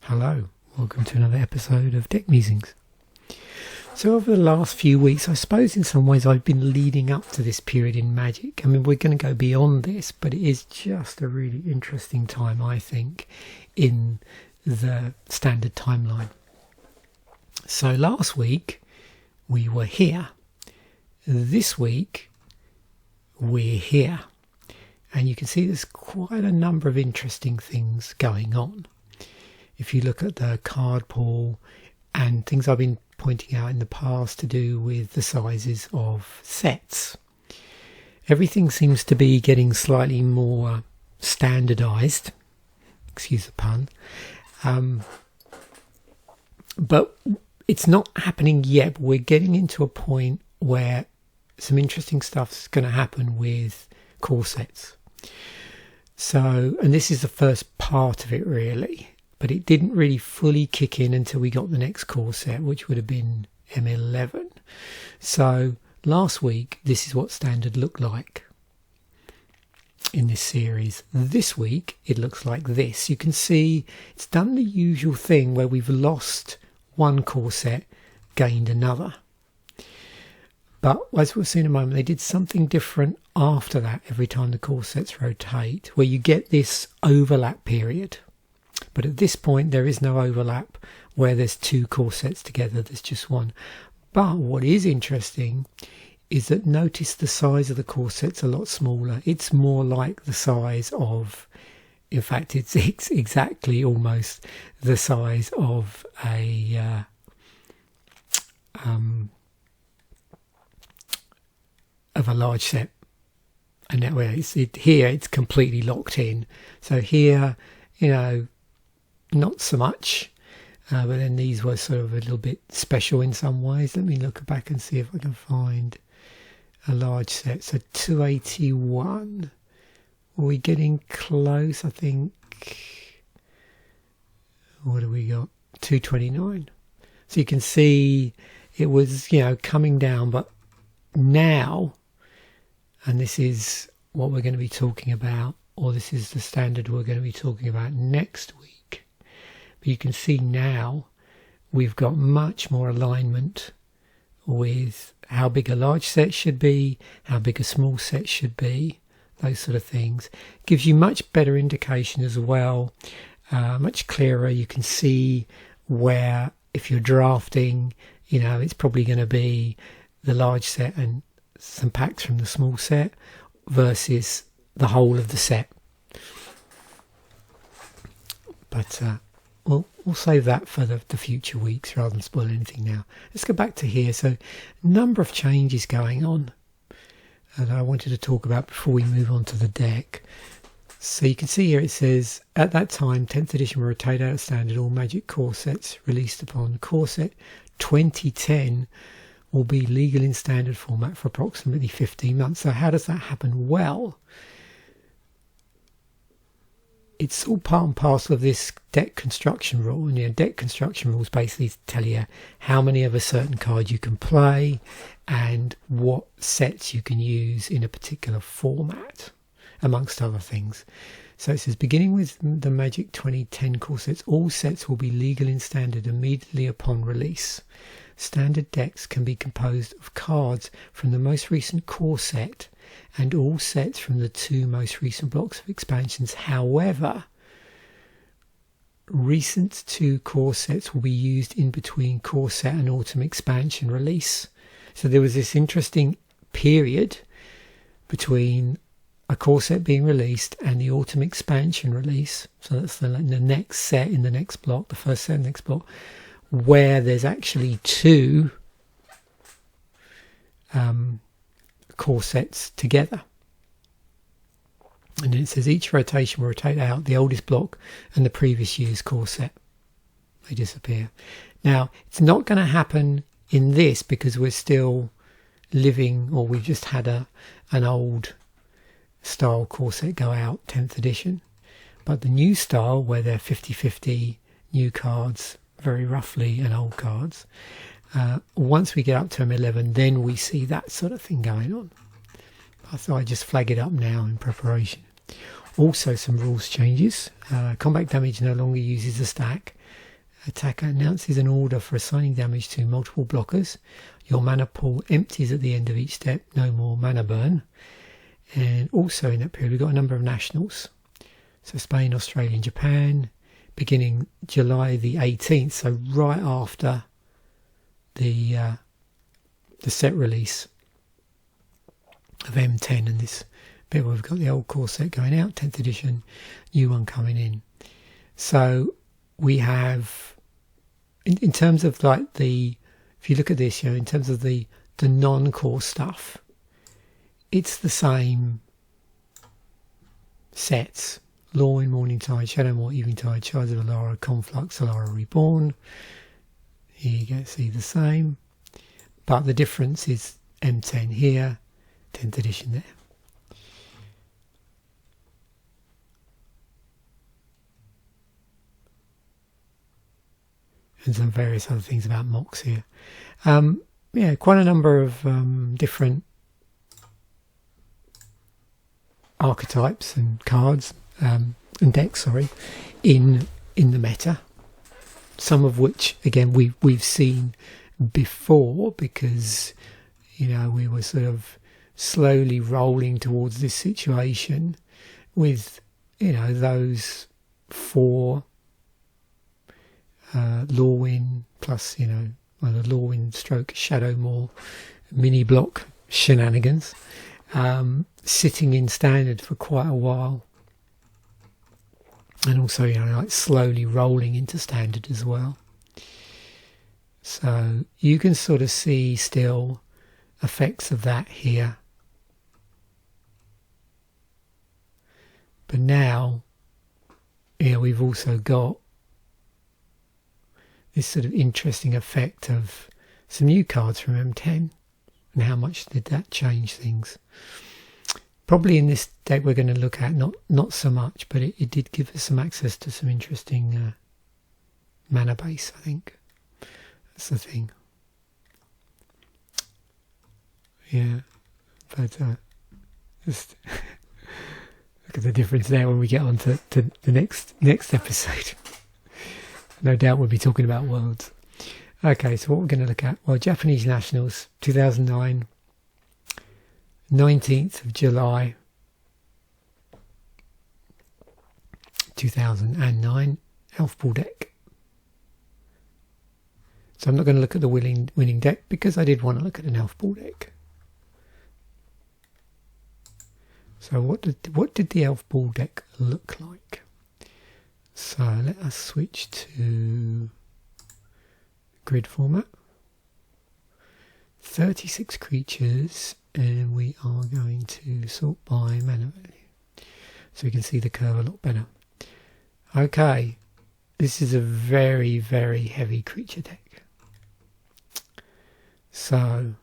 Hello, welcome to another episode of Deck Musings. So over the last few weeks, I suppose in some ways I've been leading up to this period in Magic. I mean, we're going to go beyond this, but it is just a really interesting time, I think, in the standard timeline. So last week, we were here. This week, we're here. And you can see there's quite a number of interesting things going on. If you look at the card pool and things I've been pointing out in the past to do with the sizes of sets, everything seems to be getting slightly more standardized, excuse the pun, but it's not happening yet. But we're getting into a point where some interesting stuff's going to happen with core sets. So, and this is the first part of it really, but it didn't really fully kick in until we got the next core set, which would have been M11. So last week, this is what standard looked like in this series. This week, it looks like this. You can see it's done the usual thing where we've lost one core set, gained another. But as we'll see in a moment, they did something different after that every time the core sets rotate, where you get this overlap period. But at this point, there is no overlap where there's two core sets together. There's just one. But what is interesting is that notice the size of the core set's a lot smaller. It's more like the size of, in fact, it's exactly almost the size of a large set. And that way, here it's completely locked in. So here, not so much, but then these were sort of a little bit special in some ways. Let me look back and see if I can find a large set. So 281. Are we getting close? I think. What do we got? 229. So you can see it was, coming down, but now, and this is what we're going to be talking about, or this is the standard we're going to be talking about next week. But you can see now we've got much more alignment with how big a large set should be, how big a small set should be, those sort of things. Gives you much better indication as well, much clearer. You can see where, if you're drafting, it's probably going to be the large set and some packs from the small set versus the whole of the set. But we'll save that for the future weeks rather than spoil anything now. Let's go back to here. So, a number of changes going on that I wanted to talk about before we move on to the deck. So you can see here it says, at that time, 10th edition will rotate out of standard all Magic core sets released upon core set 2010 will be legal in standard format for approximately 15 months. So how does that happen? Well, it's all part and parcel of this deck construction rule. And deck construction rules basically tell you how many of a certain card you can play and what sets you can use in a particular format, amongst other things. So it says, beginning with the Magic 2010 core sets, all sets will be legal in standard immediately upon release. Standard decks can be composed of cards from the most recent core set and all sets from the two most recent blocks of expansions. However, recent two core sets will be used in between core set and autumn expansion release. So there was this interesting period between a core set being released and the autumn expansion release. So that's the next set in the next block, the first set in the next block, where there's actually two core sets together. And then it says each rotation will rotate out the oldest block and the previous year's core set. They disappear. Now, it's not going to happen in this because we're still living, or we've just had an old style core set go out, 10th edition. But the new style, where they're 50-50 new cards, very roughly, and old cards, once we get up to M11, then we see that sort of thing going on. I thought I'd just flag it up now in preparation. Also some rules changes. Combat damage no longer uses a stack. Attacker announces an order for assigning damage to multiple blockers. Your mana pool empties at the end of each step. No more mana burn. And also in that period we've got a number of nationals. So Spain, Australia and Japan, beginning July the 18th, so right after the set release of M10, and this bit where we've got the old core set going out, 10th edition, new one coming in. So we have, in terms of like if you look at this, in terms of the non-core stuff, it's the same sets. Lorwyn, Morningtide, Shadowmoor, Eventide, Shards of Alara, Conflux, Alara Reborn. Here you can see the same. But the difference is M10 here, 10th edition there. And some various other things about mocks here. Yeah, quite a number of different archetypes and cards and decks, in the meta. Some of which, again, we've seen before, because we were sort of slowly rolling towards this situation with those 4 Lorwyn plus the Lorwyn stroke Shadowmoor mini block shenanigans sitting in standard for quite a while, and also like slowly rolling into standard as well. So you can sort of see still effects of that here, but now we've also got this sort of interesting effect of some new cards from M10, and how much did that change things. Probably in this deck we're going to look at not so much, but it did give us some access to some interesting mana base, I think. That's the thing. Yeah, but just look at the difference there when we get on to the next episode. No doubt we'll be talking about worlds. Okay, so what we're going to look at, well, Japanese Nationals 2009, 19th of July 2009, Elfball deck. So I'm not going to look at the winning deck, because I did want to look at an Elfball deck. So what did the Elfball deck look like? So let us switch to grid format. 36 creatures, and we are going to sort by mana value, so we can see the curve a lot better. Okay, this is a very, very heavy creature deck. So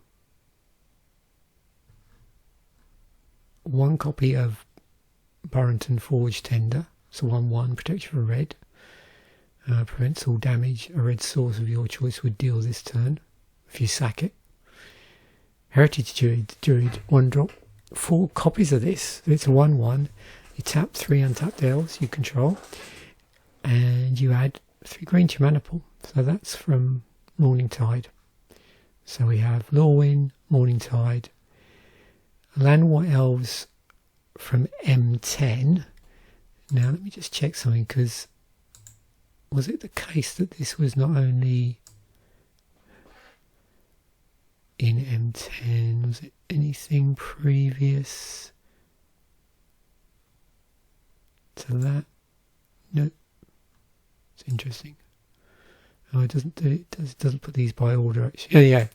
1 copy of Burrenton Forge-Tender, so 1/1, protection for red, prevents all damage a red source of your choice would deal this turn if you sack it. Heritage Druid, 1-drop, 4 copies of this. It's a 1/1. You tap 3 untapped elves you control, and you add 3 green to your mana pool. So that's from Morningtide. So we have Lorwyn, Morningtide, Llanowar Elves from M10. Now let me just check something, because was it the case that this was not only in M10, was it anything previous to that? No. It's interesting. Oh, it doesn't put these by order, actually. Oh, yeah.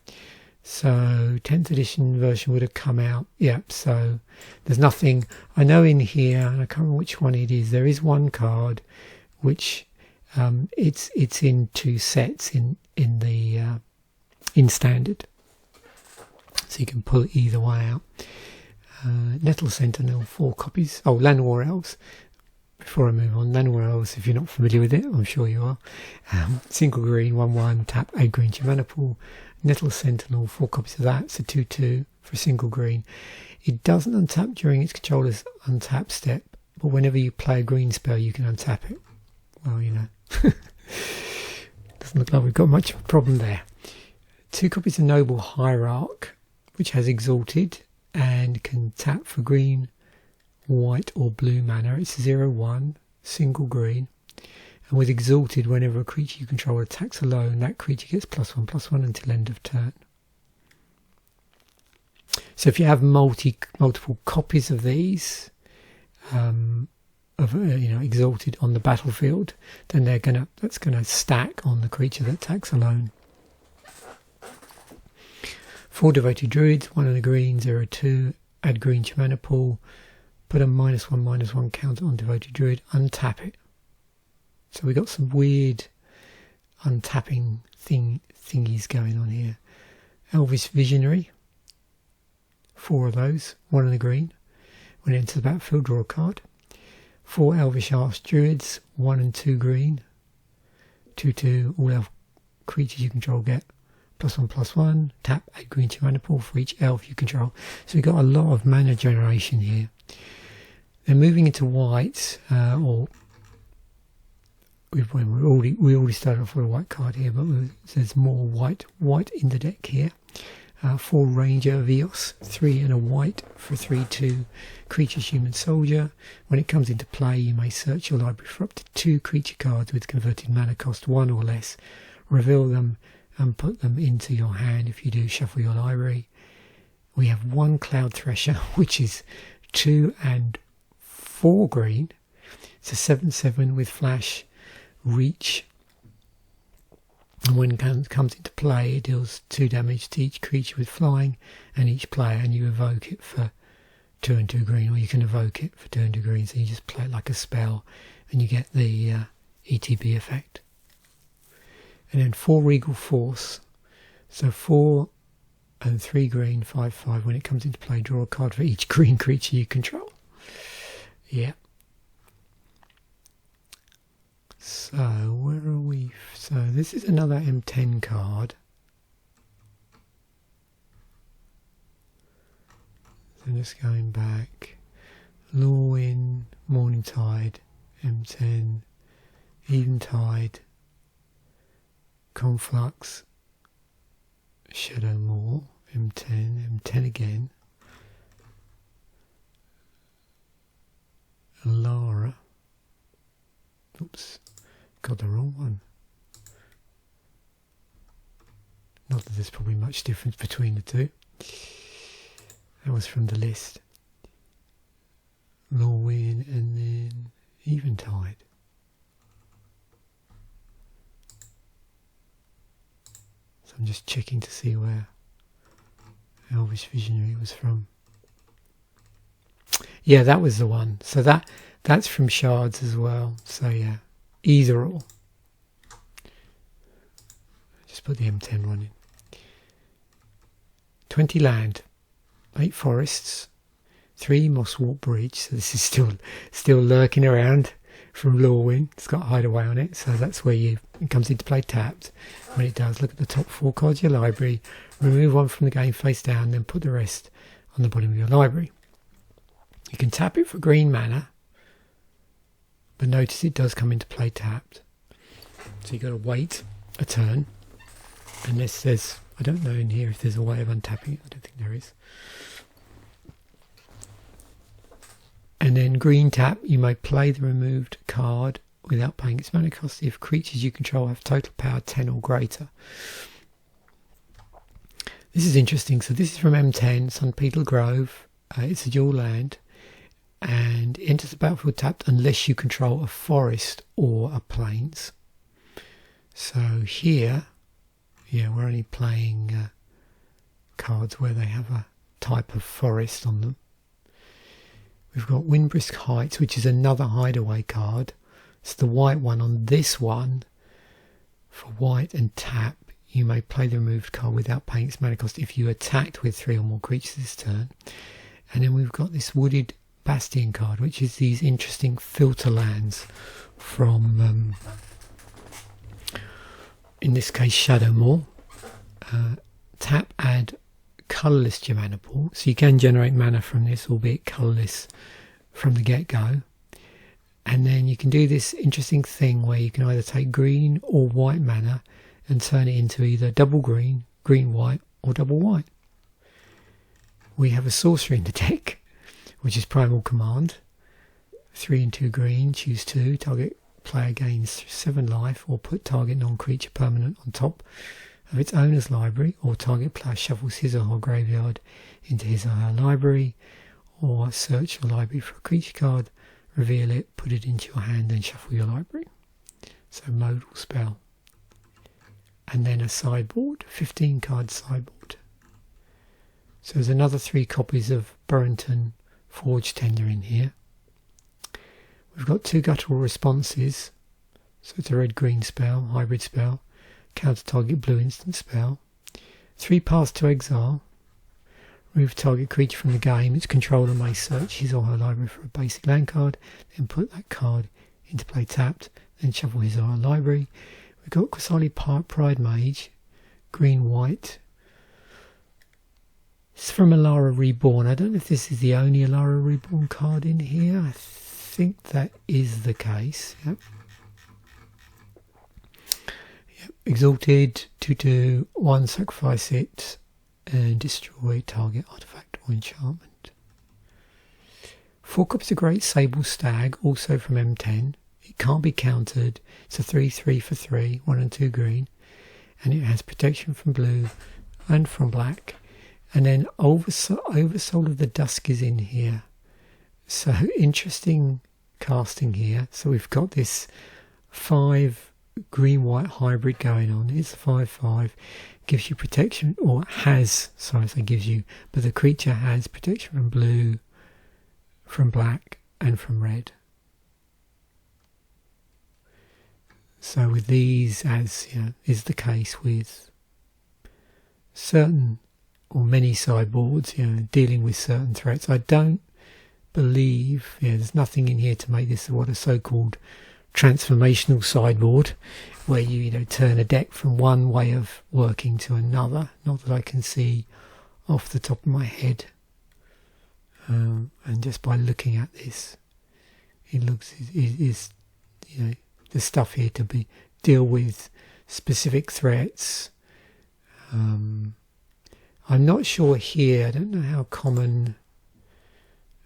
So 10th edition version would have come out. Yep. So there's nothing I know in here, and I can't remember which one it is. There is one card which it's in 2 sets in standard, so you can pull it either way out. Nettle Sentinel, 4 copies. Oh, Llanowar Elves. Before I move on, Llanowar Elves, if you're not familiar with it, I'm sure you are. Single green, 1/1, tap 8 green to your mana pool. Nettle Sentinel, 4 copies of that. It's a 2/2 for a single green. It doesn't untap during its controller's untap step, but whenever you play a green spell you can untap it. Well, you know, doesn't look like we've got much of a problem there. 2 copies of Noble Hierarch, which has Exalted and can tap for green, white or blue mana. It's 0/1, single green. And with Exalted, whenever a creature you control attacks alone, that creature gets +1/+1 until end of turn. So if you have multiple copies of these, Exalted on the battlefield, then that's gonna stack on the creature that attacks alone. 4 Devoted Druids, 1 and a green, 0/2, add green to mana pool, put a -1/-1 counter on Devoted Druid, untap it. So we got some weird untapping thingies going on here. Elvish Visionary, 4 of those, 1 and a green. When it enters the battlefield, draw a card. 4 Elvish Archdruids, 1 and 2 green. 2/2, all elf creatures you control get +1/+1. Tap, add green to mana pool for each elf you control. So we've got a lot of mana generation here. Then moving into white, we already started off with a white card here, but there's more white in the deck here. 4 Ranger of Eos, 3 and a white for 3/2 creatures human soldier. When it comes into play, you may search your library for up to 2 creature cards with converted mana cost 1 or less, reveal them and put them into your hand. If you do, shuffle your library. We have 1 Cloudthresher, which is 2 and 4 green. It's a 7/7 with flash, reach, and when it comes into play it deals 2 damage to each creature with flying and each player, and you evoke it for 2 and 2 green, or you can evoke it for 2 and 2 green, so you just play it like a spell and you get the ETB effect. And then 4 Regal Force, so 4 and 3 green, 5/5. When it comes into play, draw a card for each green creature you control. Yeah. So where are we? So this is another M10 card. So just going back. Lorwyn, Morningtide, M10, Eventide, Conflux, Shadowmoor, M10 again, Lara. Oops, got the wrong one. Not that there's probably much difference between the two. That was from the list. Lorwyn and then Eventide. So I'm just checking to see where Elvish Visionary was from. Yeah, that was the one. So that's from Shards as well. So yeah, either or. Just put the M10 one in. 20 land, 8 forests, 3 Mosswort Bridge. So this is still lurking around from Lorwyn. It's got Hideaway on it, so that's where it comes into play tapped. When it does, look at the top 4 cards of your library, remove one from the game face down, then put the rest on the bottom of your library. You can tap it for green mana, but notice it does come into play tapped. So you've got to wait a turn, unless there's, I don't know in here if there's a way of untapping it. I don't think there is. And then green tap, you may play the removed card without paying its mana cost if creatures you control have total power 10 or greater. This is interesting. So this is from M10, Sunpetal Grove. It's a dual land, and it enters the battlefield tapped unless you control a forest or a plains. So here, yeah, we're only playing cards where they have a type of forest on them. We've got Windbrisk Heights, which is another hideaway card. It's the white one on this one. For white and tap, you may play the removed card without paying its mana cost if you attacked with 3 or more creatures this turn. And then we've got this Wooded Bastion card, which is these interesting filter lands from, in this case, Shadowmoor. Tap, add colourless to your mana pool. So you can generate mana from this, albeit colourless from the get-go. And then you can do this interesting thing where you can either take green or white mana and turn it into either double green, green white, or double white. We have a sorcery in the deck, which is Primal Command. 3 and 2 green, choose 2, target player gains 7 life, or put target non-creature permanent on top of its owner's library, or target player shuffles his or her graveyard into his or her library, or search your library for a creature card, reveal it, put it into your hand and shuffle your library. So modal spell. And then a sideboard, 15 card sideboard. So there's another 3 copies of Burrenton Forge-Tender in here. We've got 2 Guttural Responses. So it's a red-green spell, hybrid spell. Counter target blue instant spell. 3 Paths to Exile. Remove target creature from the game. Its controller may search his or her library for a basic land card, then put that card into play tapped, then shuffle his or her library. We've got Qasali Pridemage, green-white. It's from Alara Reborn. I don't know if this is the only Alara Reborn card in here. I think that is the case. Yep. Exalted, 2/2, 1, sacrifice it, and destroy target artifact or enchantment. 4 copies of Great Sable Stag, also from M10. It can't be countered. It's a 3/3 for 3, 1 and 2 green, and it has protection from blue and from black. And then Oversoul of the Dusk is in here. So interesting casting here. So we've got this 5 green-white hybrid going on. It's a 5/5. Gives you protection, or has, sorry, so gives you, but the creature has protection from blue, from black, and from red. So with these, as is the case with certain or many sideboards, dealing with certain threats, I don't believe, there's nothing in here to make this what a so-called transformational sideboard, where you turn a deck from one way of working to another. Not that I can see off the top of my head, and just by looking at this, it looks is the stuff here to deal with specific threats. I'm not sure here. I don't know how common.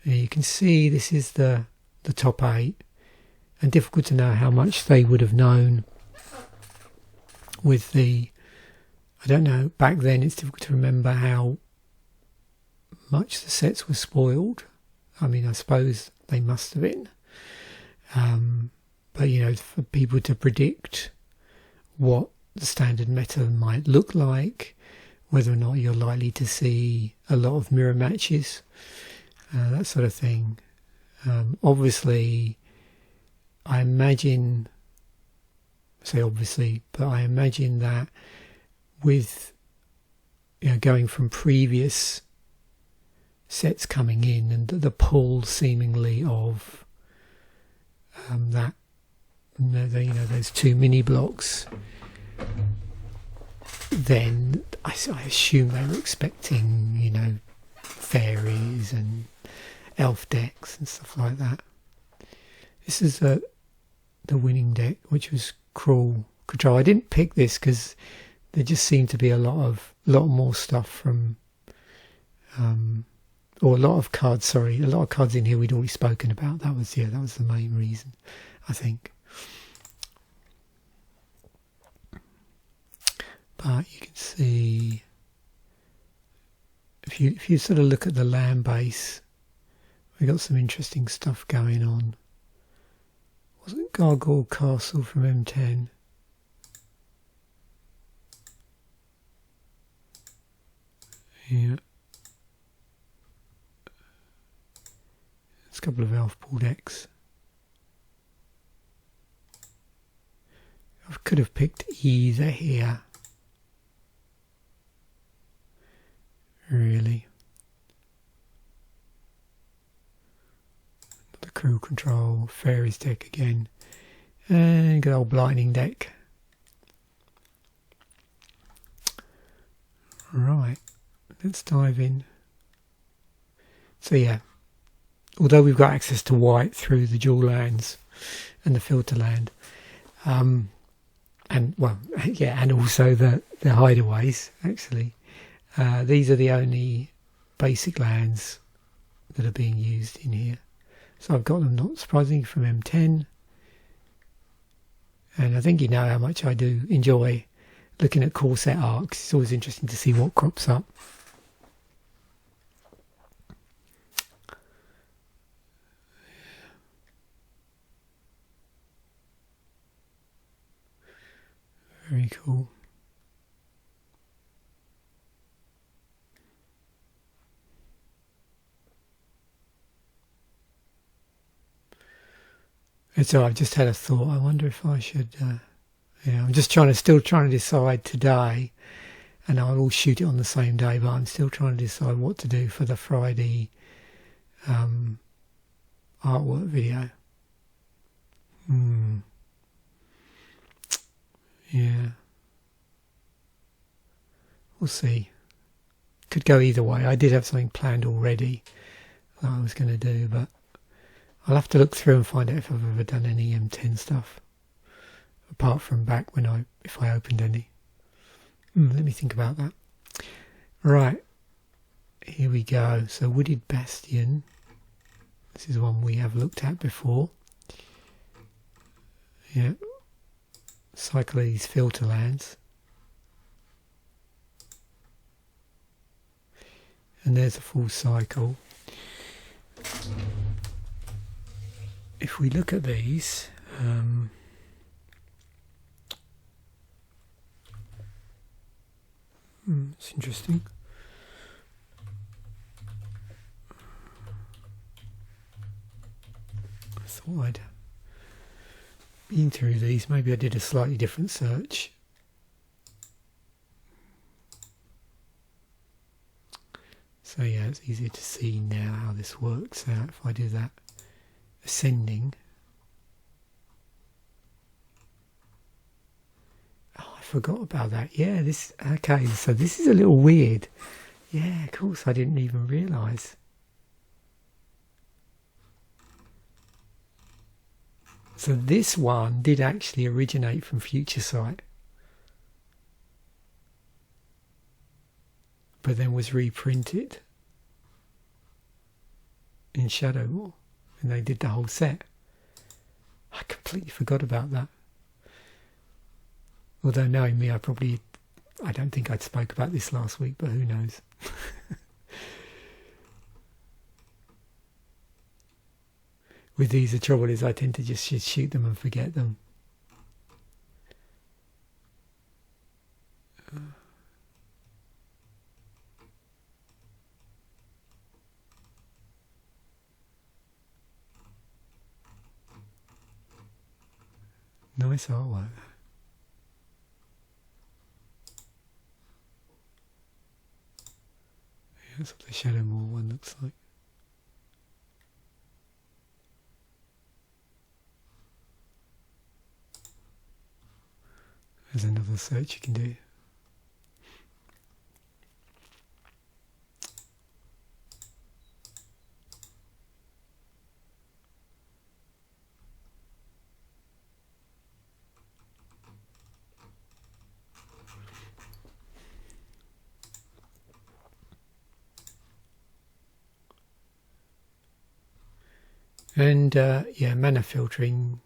You can see this is the top 8, and difficult to know how much they would have known with the. I don't know. Back then, it's difficult to remember how much the sets were spoiled. I mean, I suppose they must have been. But for people to predict what the standard meta might look like, whether or not you're likely to see a lot of mirror matches, that sort of thing. Obviously, I imagine, say obviously, but I imagine that with going from previous sets coming in and the pull seemingly of that, those 2 mini blocks, then I assume they were expecting, fairies and elf decks and stuff like that. This is the winning deck, which was Cruel Control. I didn't pick this because there just seemed to be a lot more stuff from, or a lot of cards in here we'd already spoken about. That was the main reason, I think. But you can see, if you sort of look at the land base, we got some interesting stuff going on. Wasn't Gargoyle Castle from M10? Yeah. There's a couple of Elfball decks. I could have picked either here. Really. The Cruel Control, Fairies deck again, and good old Lightning deck. Right, let's dive in. So although we've got access to white through the dual lands, and the filter land. And well, yeah, and also the hideaways, actually. These are the only basic lands that are being used in here. So I've got them, not surprisingly, from M10. And I think you know how much I do enjoy looking at core set arcs. It's always interesting to see what crops up. Very cool. And so I've just had a thought. I wonder if I should. I'm just still trying to decide today, and I will shoot it on the same day. But I'm still trying to decide what to do for the Friday artwork video. Yeah, we'll see. Could go either way. I did have something planned already that I was going to do, but I'll have to look through and find out if I've ever done any M10 stuff, apart from back if I opened any. Let me think about that. Right, here we go. So Wooded Bastion. This is one we have looked at before. Yeah. Cycle of these filter lands. And there's a full cycle. If we look at these, it's interesting. I thought I'd been through these. Maybe I did a slightly different search. So yeah, it's easier to see now how this works out if I do that. Ascending. Oh, I forgot about that. Yeah, okay, so this is a little weird. Yeah, of course, I didn't even realise. So this one did actually originate from Future Sight, but then was reprinted in Shadow War, and they did the whole set. I completely forgot about that. Although knowing me, I don't think I'd spoke about this last week, but who knows. With these, the trouble is I tend to just shoot them and forget them. Nice artwork. Yeah, that's what the Shadow War one looks like. There's another search you can do. And yeah, mana filtering,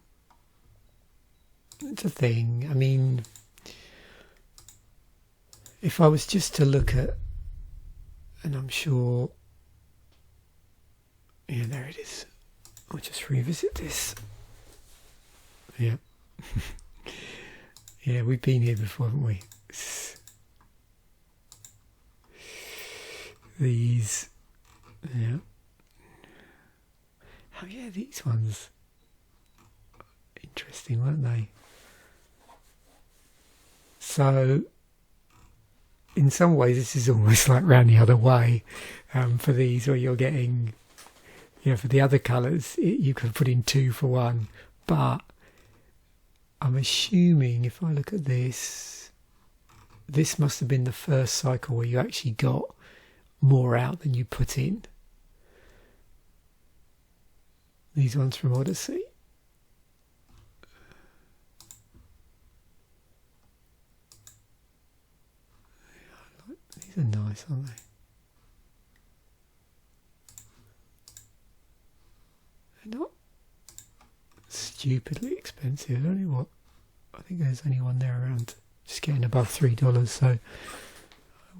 it's a thing. I mean, if I was just to look at, and I'm sure, yeah, there it is. I'll just revisit this. Yeah. Yeah, we've been here before, haven't we? These, yeah. Oh yeah, these ones, interesting, weren't they? So, in some ways, this is almost like round the other way for these, where you're getting, for the other colours, you can put in 2 for 1. But I'm assuming, if I look at this must have been the first cycle where you actually got more out than you put in. These ones from Odyssey. These are nice, aren't they? They're not stupidly expensive. Only what? I think there's only one there around just getting above $3. So I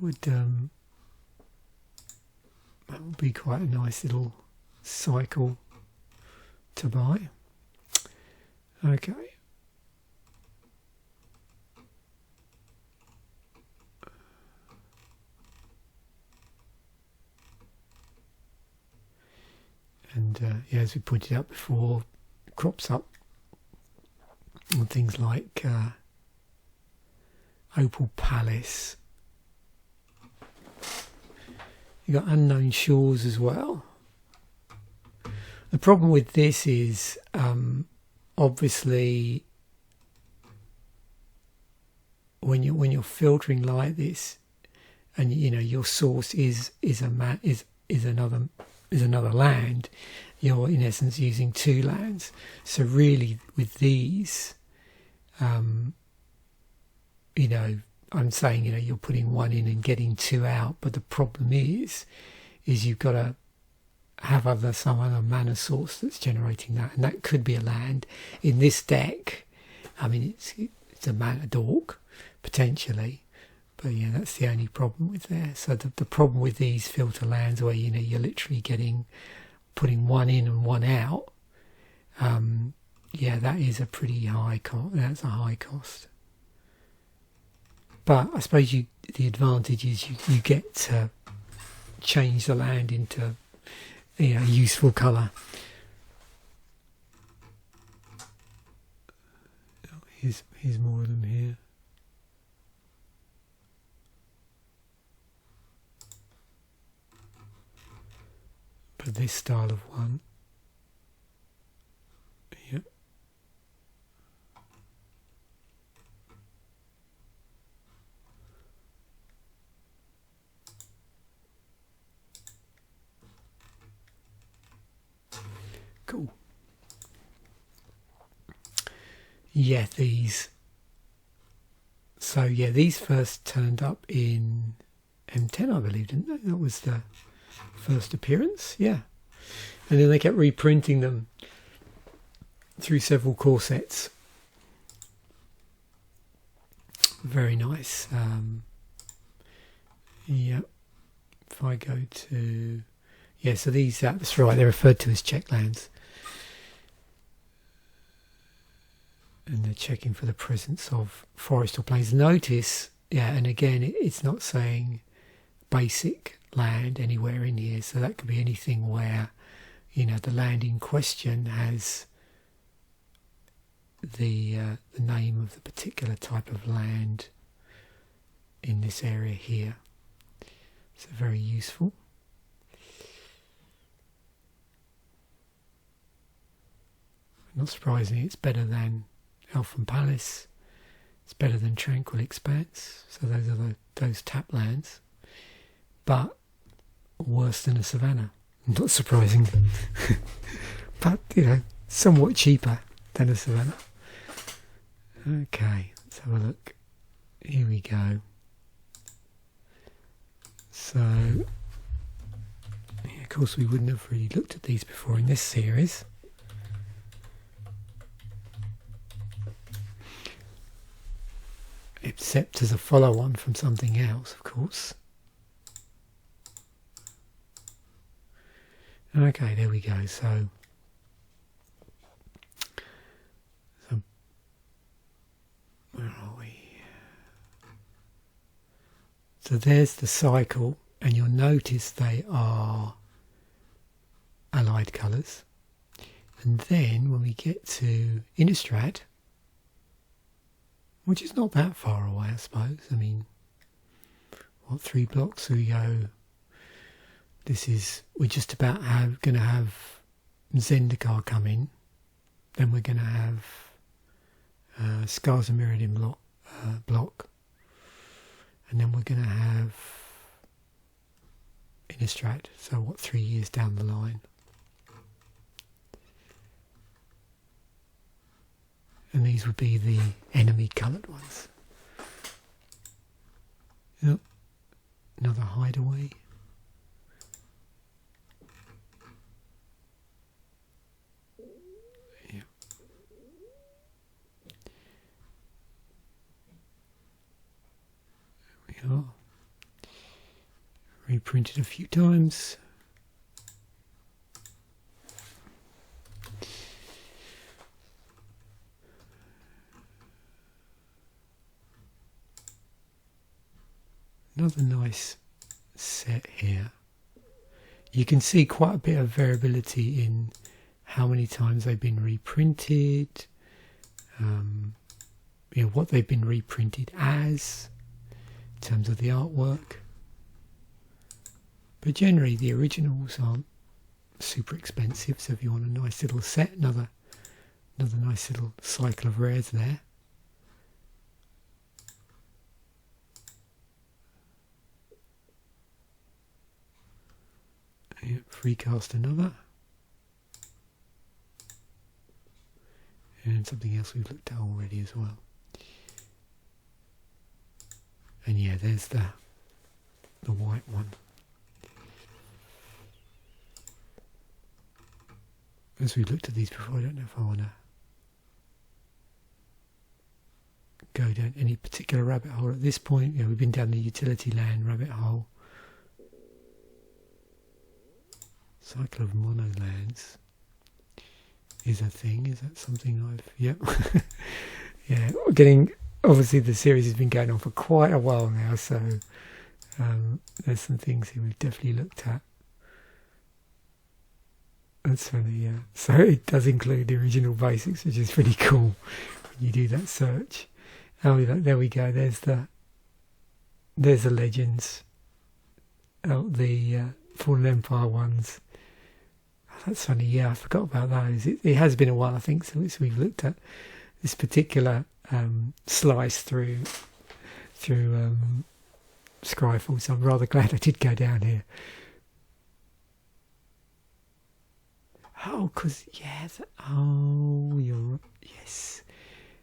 would that would be quite a nice little cycle to buy. Okay. And yeah, as we pointed out before, crops up on things like Opal Palace. You got Unknown Shores as well. The problem with this is obviously when you're filtering like this, and you know your source is another land, you're in essence using two lands. So really with these, you know, I'm saying, you know, you're putting one in and getting two out, but the problem is you've got to have some other mana source that's generating that, and that could be a land. In this deck, I mean, it's a mana dork potentially, but yeah, that's the only problem with there. So the problem with these filter lands, where you know you're literally putting one in and one out, yeah, that is a pretty high cost. That's a high cost. But I suppose the advantage is you get to change the land into, you know, useful colour. Oh, here's more of them here. But this style of one, yep. Cool. Yeah, these. So yeah, these first turned up in M10, I believe, didn't they? That was the first appearance, yeah. And then they kept reprinting them through several core sets. Very nice. Yeah. If I go to, yeah, so these, that's right, they're referred to as checklands. And they're checking for the presence of forest or plains. Notice, yeah, and again, it's not saying basic land anywhere in here, so that could be anything where, you know, the land in question has the name of the particular type of land in this area here. So very useful. Not surprisingly, it's better than Elfin Palace. It's better than Tranquil Expanse. So those are those tap lands, but worse than a savannah. Not surprising, but you know, somewhat cheaper than a savannah. Okay, let's have a look. Here we go. So, yeah, of course, we wouldn't have really looked at these before in this series. Except as a follow-on from something else, of course. Okay, there we go. So where are we? So there's the cycle, and you'll notice they are allied colours. And then when we get to Innistrad, which is not that far away, I suppose. I mean, what, 3 blocks we go? We're just about going to have Zendikar come in. Then we're going to have Scars of Mirrodin block. And then we're going to have Innistrad. So what, 3 years down the line. And these would be the enemy coloured ones. Yep. Another hideaway. Yeah. There we are. Reprinted a few times. Another nice set here. You can see quite a bit of variability in how many times they've been reprinted, what they've been reprinted as, in terms of the artwork. But generally the originals aren't super expensive, so if you want a nice little set, another nice little cycle of rares there. Free cast another. And something else we've looked at already as well. And yeah, there's the white one. As we looked at these before, I don't know if I want to go down any particular rabbit hole at this point. We've been down the utility land rabbit hole. Cycle of mono lands is a thing. Is that something I've... Yep. Yeah, obviously the series has been going on for quite a while now, so there's some things here we've definitely looked at. That's funny, yeah. So it does include the original basics, which is pretty cool when you do that search. Oh, there we go. There's the legends. Oh, the Fallen Empire ones. Oh, that's funny. Yeah, I forgot about those. It has been a while, I think, since we've looked at this particular slice through Scryfall. So I'm rather glad I did go down here. Oh, because, yeah, yes.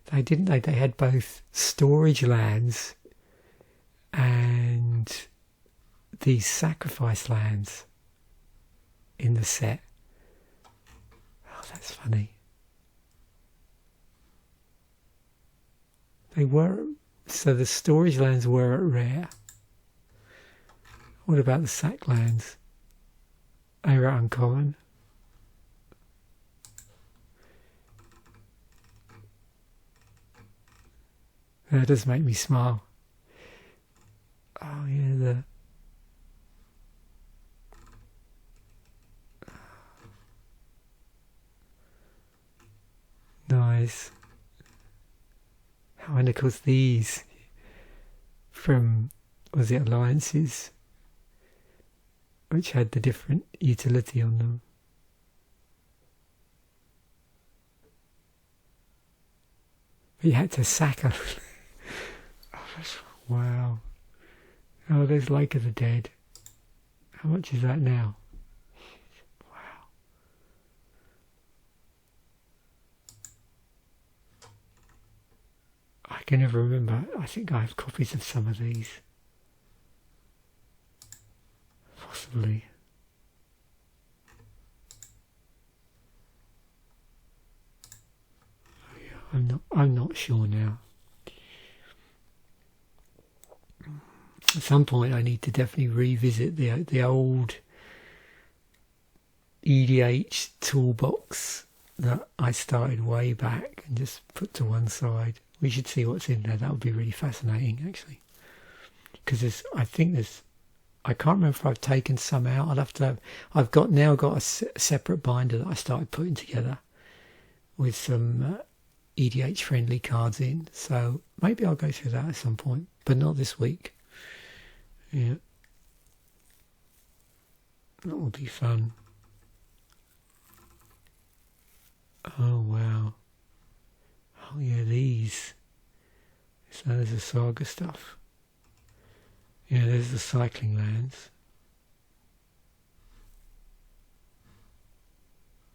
They didn't they? They had both storage lands and these sacrifice lands in the set. Oh, that's funny. So the storage lands were at rare. What about the sack lands? They were uncommon. That does make me smile. Oh yeah, nice. And of course these from, was it Alliances, which had the different utility on them. But you had to sack them. Wow. Oh, there's Lake of the Dead. How much is that now? Wow. I can never remember. I think I have copies of some of these. Possibly. Oh, yeah, I'm not sure now. At some point I need to definitely revisit the old EDH toolbox that I started way back and just put to one side. We should see what's in there. That would be really fascinating, actually. Because I can't remember if I've taken some out. I've now got a separate binder that I started putting together with some EDH friendly cards in. So maybe I'll go through that at some point, but not this week. Yeah, that will be fun. Oh wow. Oh yeah, these. So there's the saga stuff. Yeah, there's the cycling lands.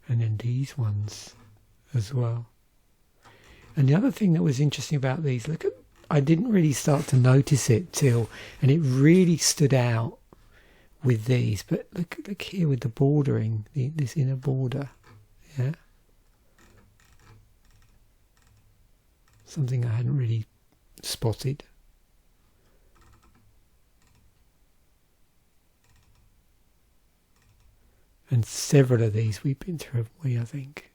And then these ones as well. And the other thing that was interesting about these, I didn't really start to notice it till, and it really stood out with these. But look here with the bordering, this inner border, yeah. Something I hadn't really spotted. And several of these we've been through, haven't we, I think.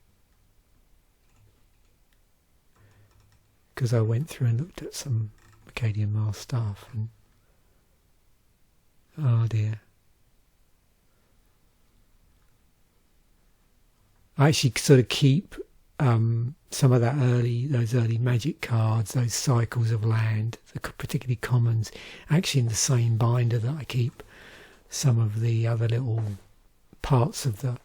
Because I went through and looked at some Acadian Mars stuff and oh dear. I actually sort of keep some of those early magic cards, those cycles of land, particularly commons, actually in the same binder that I keep some of the other little parts of the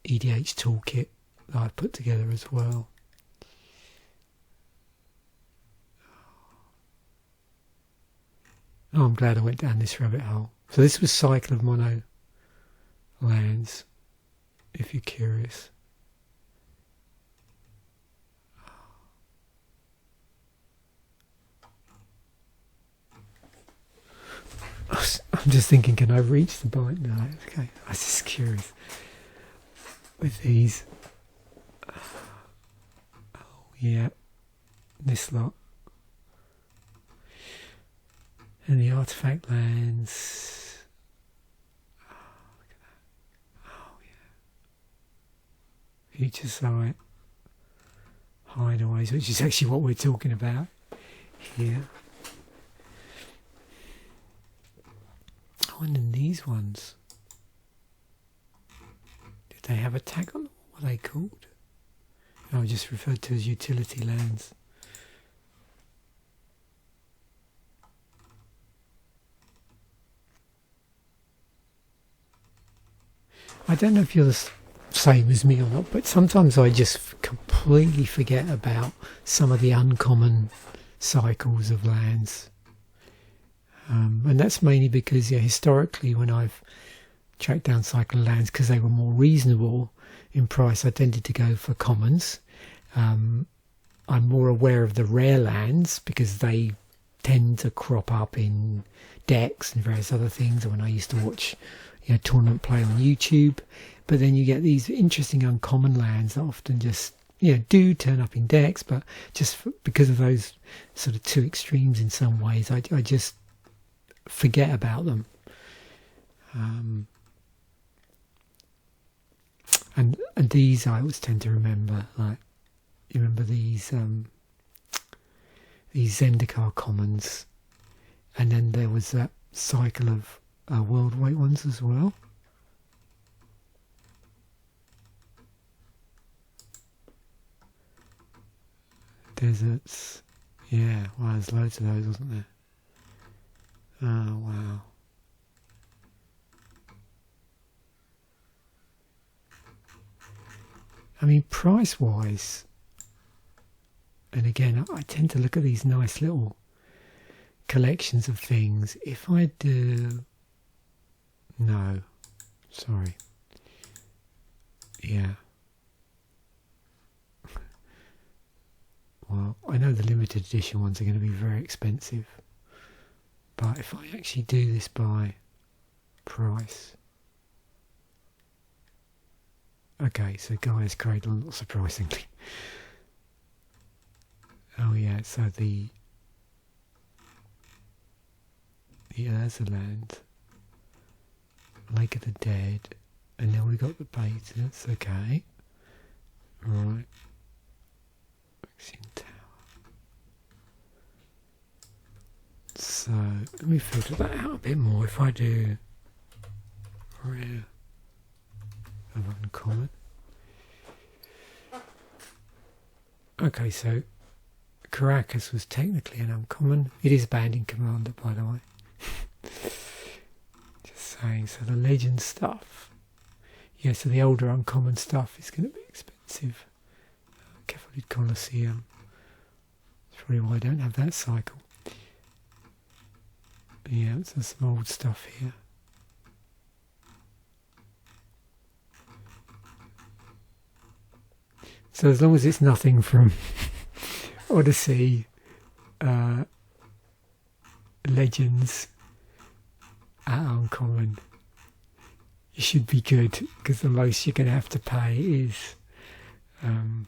EDH toolkit that I've put together as well. Oh, I'm glad I went down this rabbit hole. So this was Cycle of Mono Lands, if you're curious. I'm just thinking, can I reach the bite now? Okay, I was just curious with these. Oh yeah, this lot. And the artifact lands. Oh, look at that. Oh yeah. Future site. Hideaways, which is actually what we're talking about here. Oh, and then these ones. Did they have a tag on them? What are they called? Oh, just referred to as utility lands. I don't know if you're the same as me or not, but sometimes I just completely forget about some of the uncommon cycles of lands. And that's mainly because historically when I've tracked down cycle of lands, because they were more reasonable in price, I tended to go for commons. I'm more aware of the rare lands because they tend to crop up in decks and various other things. When I used to watch tournament play on YouTube, but then you get these interesting uncommon lands that often just do turn up in decks, but just because of those sort of two extremes in some ways, I just forget about them. And these I always tend to remember. Like, you remember these Zendikar commons, and then there was that cycle of worldwide ones as well. Deserts, yeah. Well, there's loads of those, wasn't there? Oh wow. I mean, price-wise, and again, I tend to look at these nice little collections of things. If I do... No. Sorry. Yeah. Well, I know the limited edition ones are going to be very expensive. But if I actually do this by price... Okay, so Gaia's Cradle, not surprisingly. Oh yeah, so the Urza land, Lake of the Dead, and then we got the Betas, okay. Right. Axion Tower. So, let me filter that out a bit more. If I do rare of uncommon. Okay, so Caracas was technically an uncommon. It is banned in Commander, by the way. Just saying. So the legend stuff. Yeah, so the older uncommon stuff is going to be expensive. Cephalid Colosseum. That's probably why I don't have that cycle. Yeah, it's some old stuff here. So as long as it's nothing from Odyssey legends at uncommon, you should be good, because the most you're going to have to pay is $3.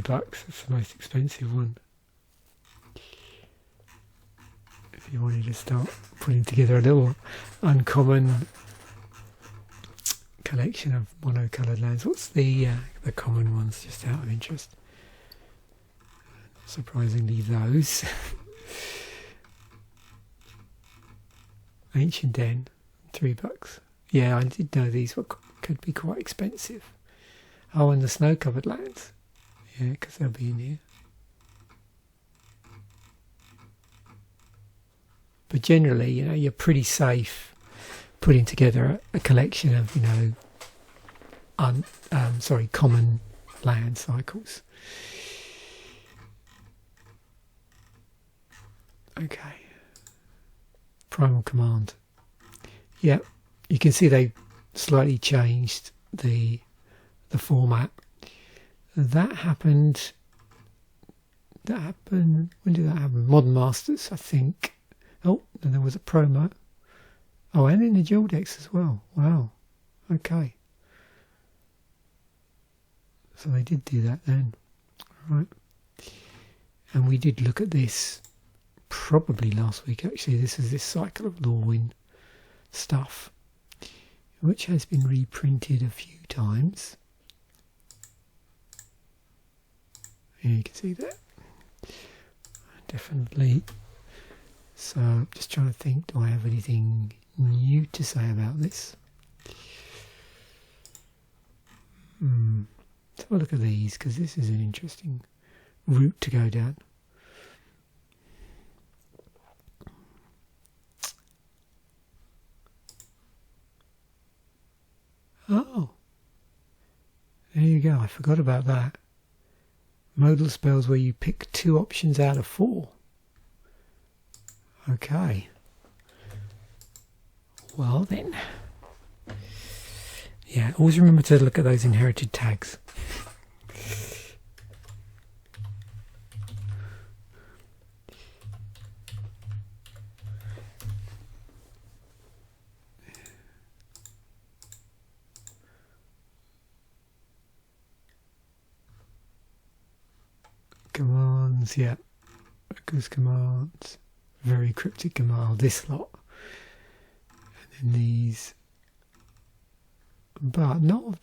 That's the most expensive one. If you wanted to start putting together a little uncommon collection of mono-coloured lands. What's the common ones, just out of interest? Surprisingly, those. Ancient Den, $3. Yeah, I did know these could be quite expensive. Oh, and the snow-covered lands. Yeah, because they'll be in here. But generally, you know, you're pretty safe putting together a collection of, you know, common land cycles. Okay. Primal Command. Yep, you can see they slightly changed the format. That happened. When did that happen? Modern Masters, I think. Oh, and there was a promo. Oh, and in the dual decks as well. Wow. Okay. So they did do that then. All right. And we did look at this probably last week, actually. This is this Cycle of Lorwyn stuff, which has been reprinted a few times. Yeah, you can see that. Definitely. So, just trying to think, do I have anything new to say about this? Let's have a look at these, because this is an interesting route to go down. Oh, there you go. I forgot about that. Modal spells where you pick 2 options out of 4. Okay. Well then. Yeah, always remember to look at those inherited tags. Commands, yeah. Focus commands. Very cryptic command, this lot. And then these. But not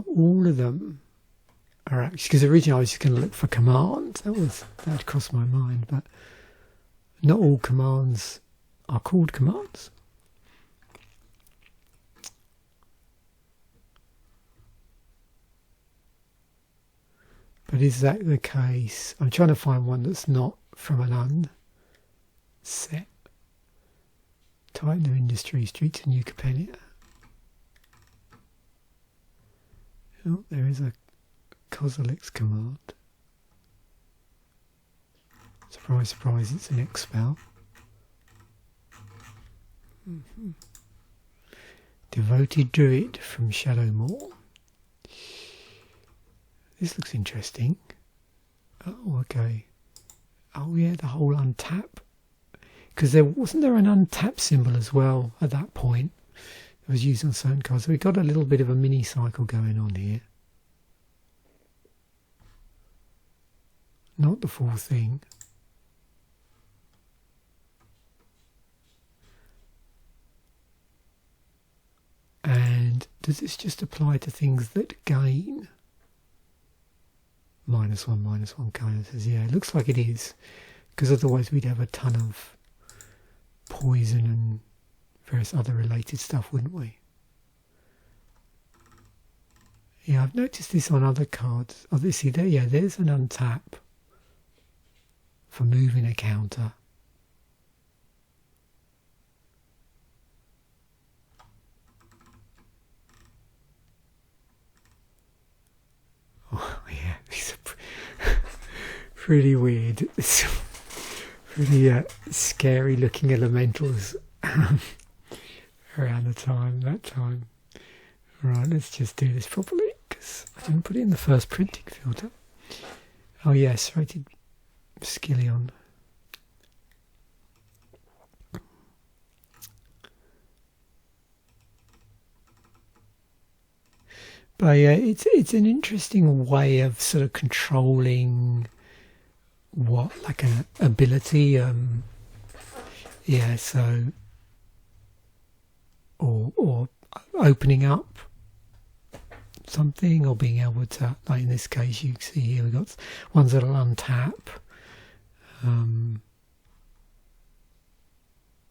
all of them are actually, because originally I was just going to look for commands. That crossed my mind, but not all commands are called commands. But is that the case? I'm trying to find one that's not from an unset. Titan of Industry, Streets of New Capenia. Oh, there is a Kozilek's command. Surprise, surprise, it's an X spell. Devoted Druid from Shadowmoor. This looks interesting. Oh, okay. Oh yeah, the whole untap. Because wasn't there an untap symbol as well at that point? It was used on certain cards. So we got a little bit of a mini cycle going on here. Not the full thing. And does this just apply to things that gain? -1/-1 counters. Yeah, it looks like it is. Because otherwise we'd have a ton of poison and various other related stuff, wouldn't we? Yeah, I've noticed this on other cards. Oh, see there, yeah, there's an untap for moving a counter. Oh, yeah, these are pretty weird. Pretty scary looking elementals around that time. Right, let's just do this properly, because I didn't put it in the first printing filter. Oh yes, rated Skillion. But yeah, it's an interesting way of sort of controlling what, like an ability. Yeah, so or opening up something, or being able to, like in this case, you see here we've got ones that'll untap.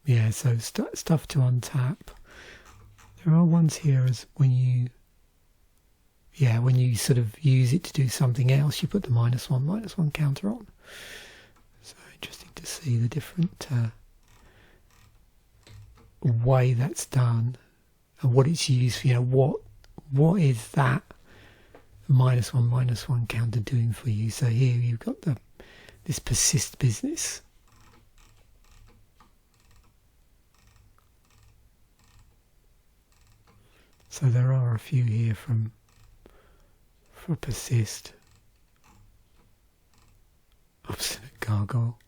Yeah, so stuff to untap. There are ones here as when you sort of use it to do something else, you put the -1/-1 counter on. So interesting to see the different way that's done and what it's used for. You know, what is that -1/-1 counter doing for you? So here you've got this persist business. So there are a few here for persist. Obstinate Gargoyle.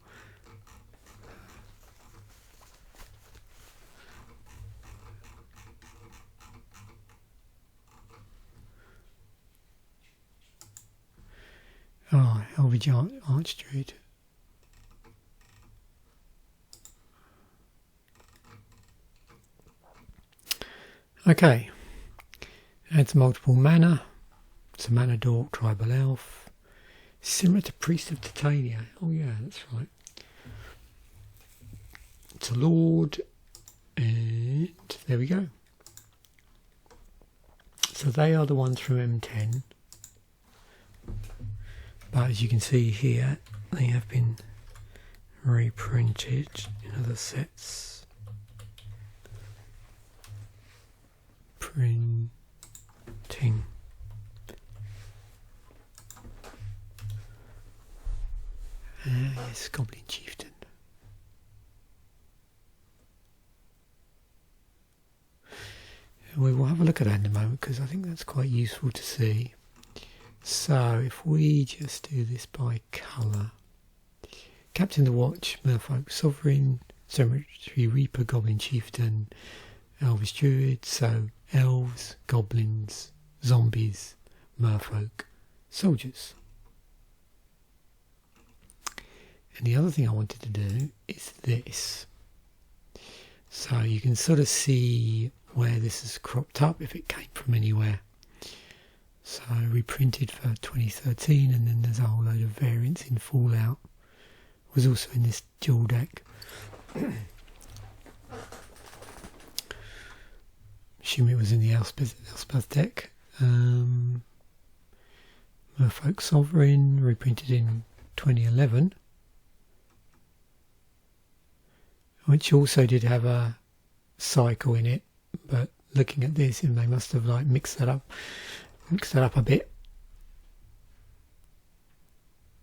Oh, Elvish Archdruid. Okay. Adds multiple mana. It's a mana dork, tribal elf. Similar to Priest of Titania. Oh yeah, that's right. It's a lord. And there we go. So they are the ones from M10. But as you can see here, they have been reprinted in other sets. Printing. Yes, Goblin Chieftain. We will have a look at that in a moment because I think that's quite useful to see. So if we just do this by colour. Captain the Watch, Merfolk Sovereign, Cemetery Reaper, Goblin Chieftain, Elvish Druid, so elves, goblins, zombies, merfolk, soldiers. And the other thing I wanted to do is this. So you can sort of see where this is cropped up, if it came from anywhere. So reprinted for 2013, and then there's a whole load of variants in Fallout. Was also in this dual deck. Assume it was in the Elspeth deck. Merfolk Sovereign, reprinted in 2011. Which also did have a cycle in it, but looking at this, they must have like mixed that up a bit.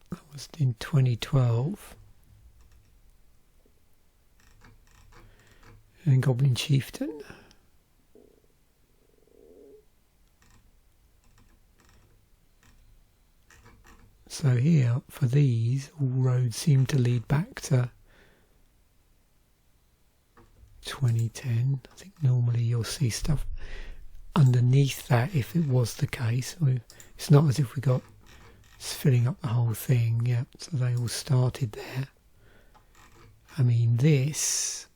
That was in 2012. And Goblin Chieftain. So here, for these, all roads seem to lead back to 2010. I think normally you'll see stuff underneath that if it was the case. It's not as if we got filling up the whole thing. Yeah, so they all started there. I mean, this...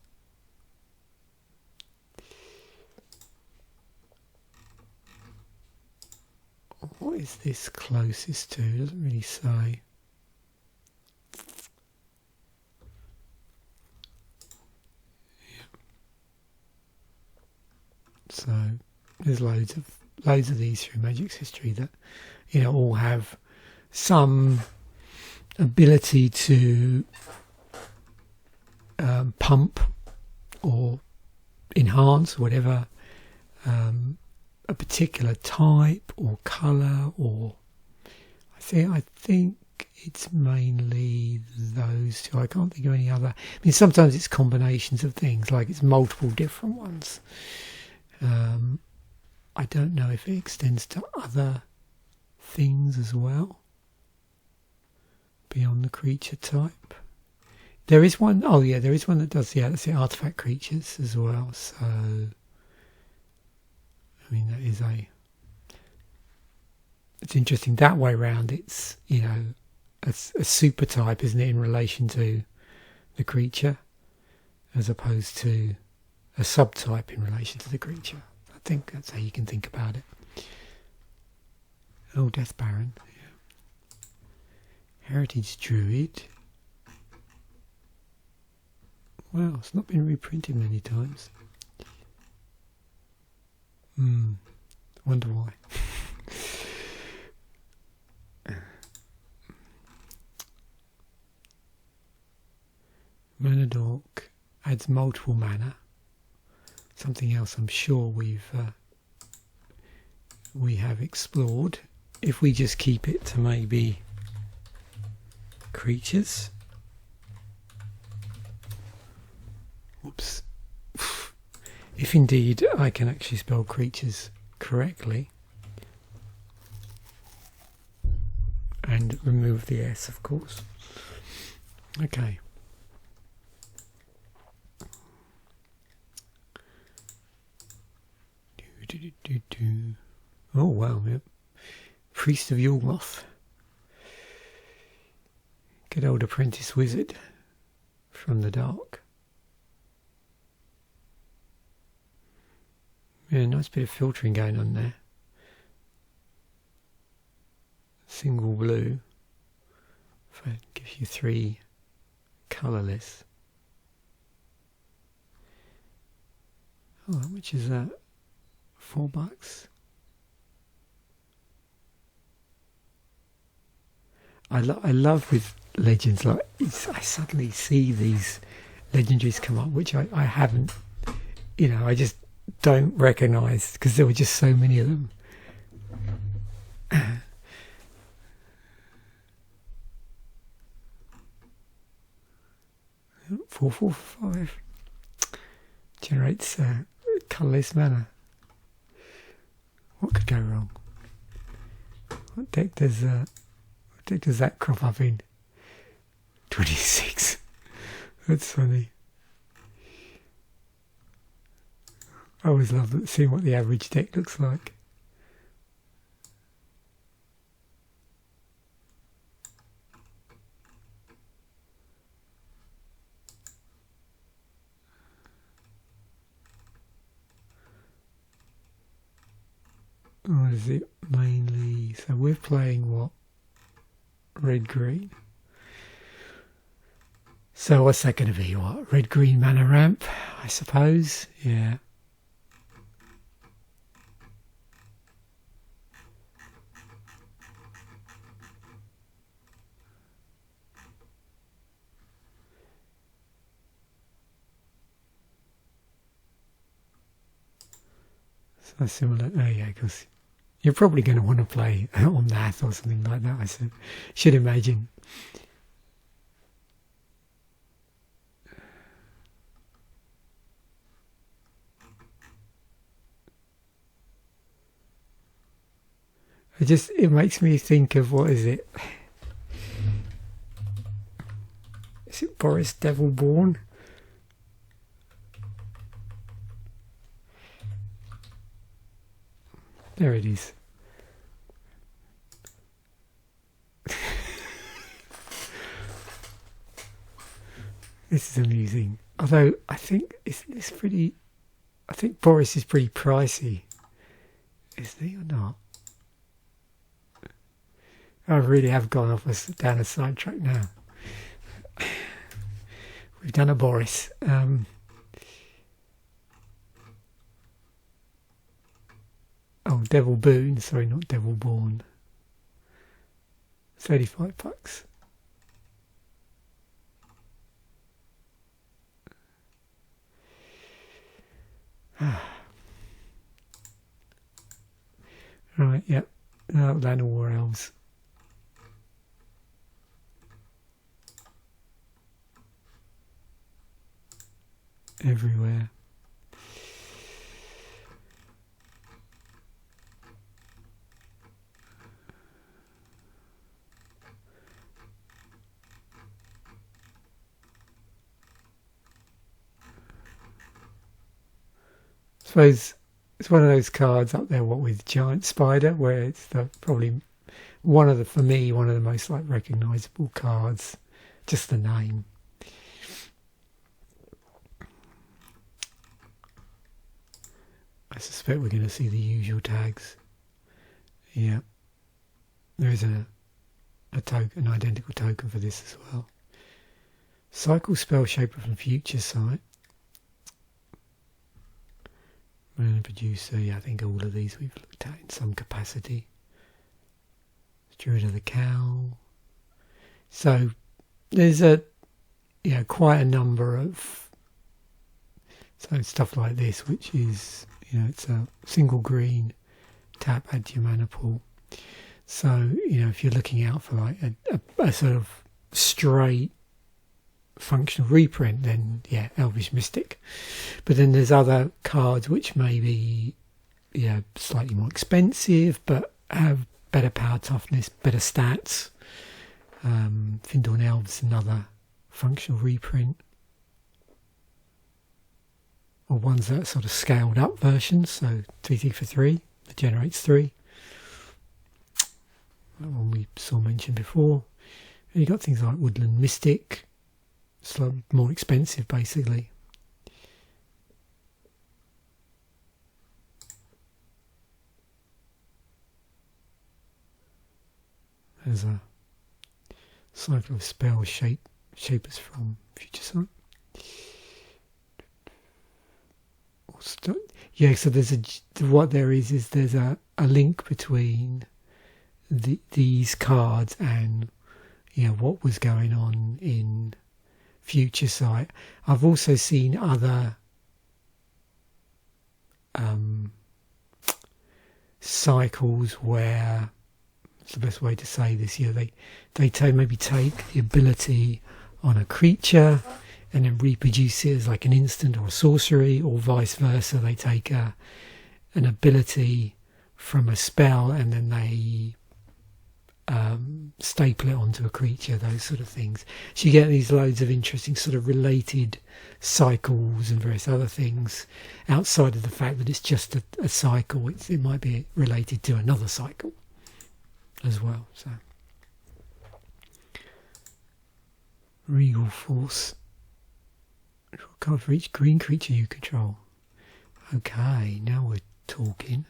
What is this closest to? It doesn't really say. So there's loads of these through Magic's history that, you know, all have some ability to pump or enhance, whatever, a particular type or colour, or I think it's mainly those two. I can't think of any other. I mean, sometimes it's combinations of things, like it's multiple different ones. I don't know if it extends to other things as well. creature type. There is one. Oh yeah, there is one that does. Yeah, that's the artifact creatures as well. So, I mean, that is it's interesting that way round. It's, you know, a super type, isn't it, in relation to the creature, as opposed to a subtype in relation to the creature. I think that's how you can think about it. Oh, Death Baron. Yeah. Heritage Druid. Wow, it's not been reprinted many times. Wonder why. Mana Dork adds multiple mana. Something else I'm sure we have explored. If we just keep it to maybe creatures. Whoops. If indeed I can actually spell creatures correctly. And remove the S, of course. Okay. Oh wow, yep. Priest of Yulmoth. Good old apprentice wizard from the dark. Yeah, nice bit of filtering going on there. Single blue. If I give you 3 colourless. Oh, how much is that? $4. I love with legends, like I suddenly see these legendaries come up which I haven't, you know, I just don't recognise because there were just so many of them. 4/5 generates colourless mana. What could go wrong? What deck does that crop up in? 26. That's funny. I always love seeing what the average deck looks like. What is it mainly? So we're playing what? Red-green. So what's that going to be? What? Red-green mana ramp, I suppose? Yeah. So similar. Oh yeah, because you're probably going to want to play on that or something like that, I should imagine. It makes me think of, what is it? Is it Boris Devilborn? There it is. This is amusing. Although I think it's pretty. I think Boris is pretty pricey, isn't he, or not? I really have gone off down a sidetrack now. We've done a Boris. Oh, Devil Boon. Sorry, not Devil Born. $35. Right, yep. Llanowar Elves. Everywhere. suppose it's one of those cards up there, what with Giant Spider, where it's probably for me, one of the most like recognisable cards. Just the name. I suspect we're going to see the usual tags. Yeah. There is an identical token for this as well. Cycle Spell Shaper from Future Sight. Mana Producer, yeah, I think all of these we've looked at in some capacity. Druid of the Cowl. So there's quite a number of stuff like this, which is, it's a single green, tap, add to your mana pool. So, if you're looking out for like a sort of straight functional reprint, then yeah, Elvish Mystic. But then there's other cards which may be slightly more expensive but have better power toughness, better stats. Findorn Elves, another functional reprint, or ones that are sort of scaled up versions, so 3 for 3 that generates 3. That one we saw mentioned before. And you got things like Woodland Mystic, slightly more expensive basically. There's a Cycle of Spell Shapers from Future Sight. Yeah, so there's there's a link between these cards and what was going on in Future Sight. I've also seen other cycles where, it's the best way to say this, they maybe take the ability on a creature and then reproduce it as like an instant or a sorcery, or vice versa. They take an ability from a spell and then they staple it onto a creature, those sort of things. So you get these loads of interesting sort of related cycles and various other things outside of the fact that it's just a cycle. It might be related to another cycle as well. So Regal Force. Card for each green creature you control. Okay, now we're talking.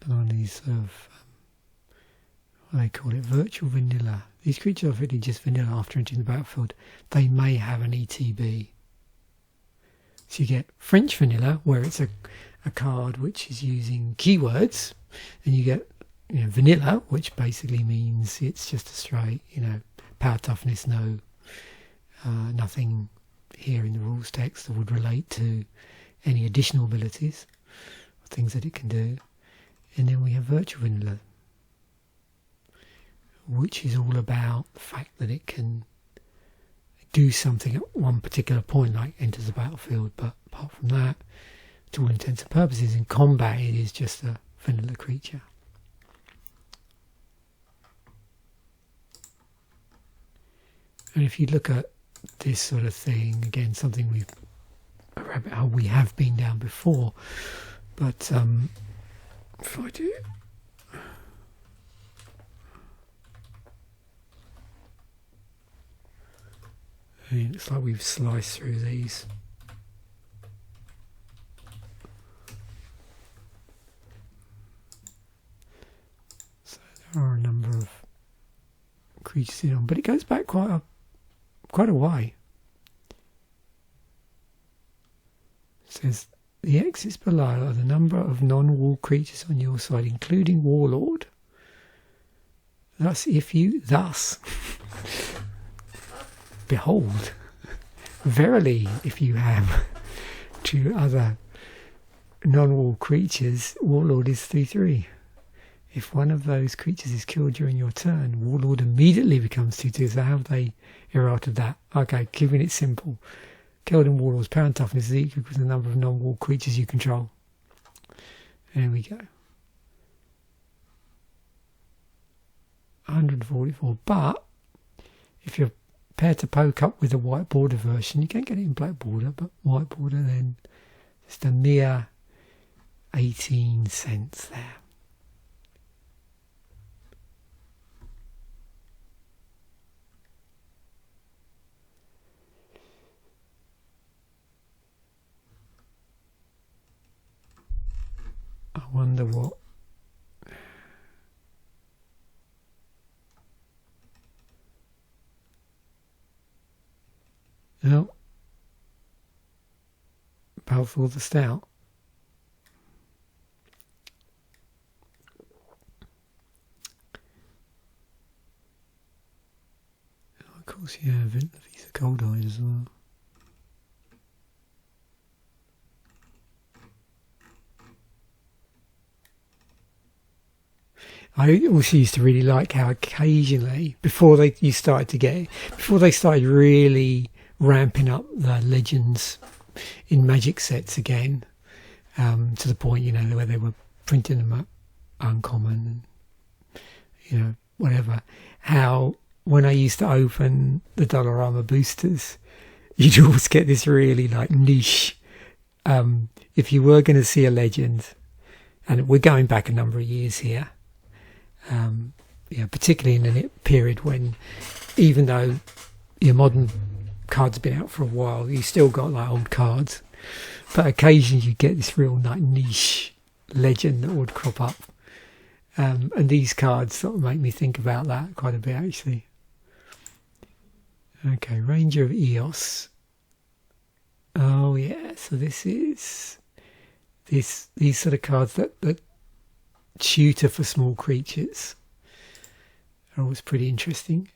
One of these sort of, what they call it, virtual vanilla. These creatures are really just vanilla after entering the battlefield. They may have an ETB. So you get French vanilla, where it's a card which is using keywords, and you get vanilla, which basically means it's just a straight, power toughness, nothing here in the rules text that would relate to any additional abilities or things that it can do. And then we have virtual vanilla, which is all about the fact that it can do something at one particular point, like enters the battlefield. But apart from that, to all intents and purposes, in combat it is just a vanilla creature. And if you look at this sort of thing, again, something a rabbit hole we have been down before, but if I do, it looks like we've sliced through these. So there are a number of creatures in on, but it goes back quite a way. It says the X's below are the number of non-wall creatures on your side, including Warlord. Thus, behold, verily, if you have 2 other non-wall creatures, Warlord is 3/3. If one of those creatures is killed during your turn, Warlord immediately becomes 2/2. So how have they errated that? Okay, keeping it simple. Killed in Warlord's power and toughness is equal to the number of non-wall creatures you control. There we go. 144. But if you're prepare to poke up with a white border version. You can't get it in black border, but white border, then just a mere 18 cents there. I wonder what. No. Balfour the Stout. Oh, of course, yeah, these are gold eyes as well. I also used to really like how occasionally, before they started really ramping up the legends in Magic sets again, to the point, you know, where they were printing them up uncommon and, you know, whatever. How when I used to open the Dollarama boosters, you'd always get this really like niche. If you were going to see a legend, and we're going back a number of years here. Yeah, particularly in a period when, even though your modern cards have been out for a while, you still got like old cards, but occasionally you get this real like niche legend that would crop up, and these cards sort of make me think about that quite a bit actually. Okay, Ranger of Eos. Oh yeah, so this is these sort of cards that tutor for small creatures are always pretty interesting.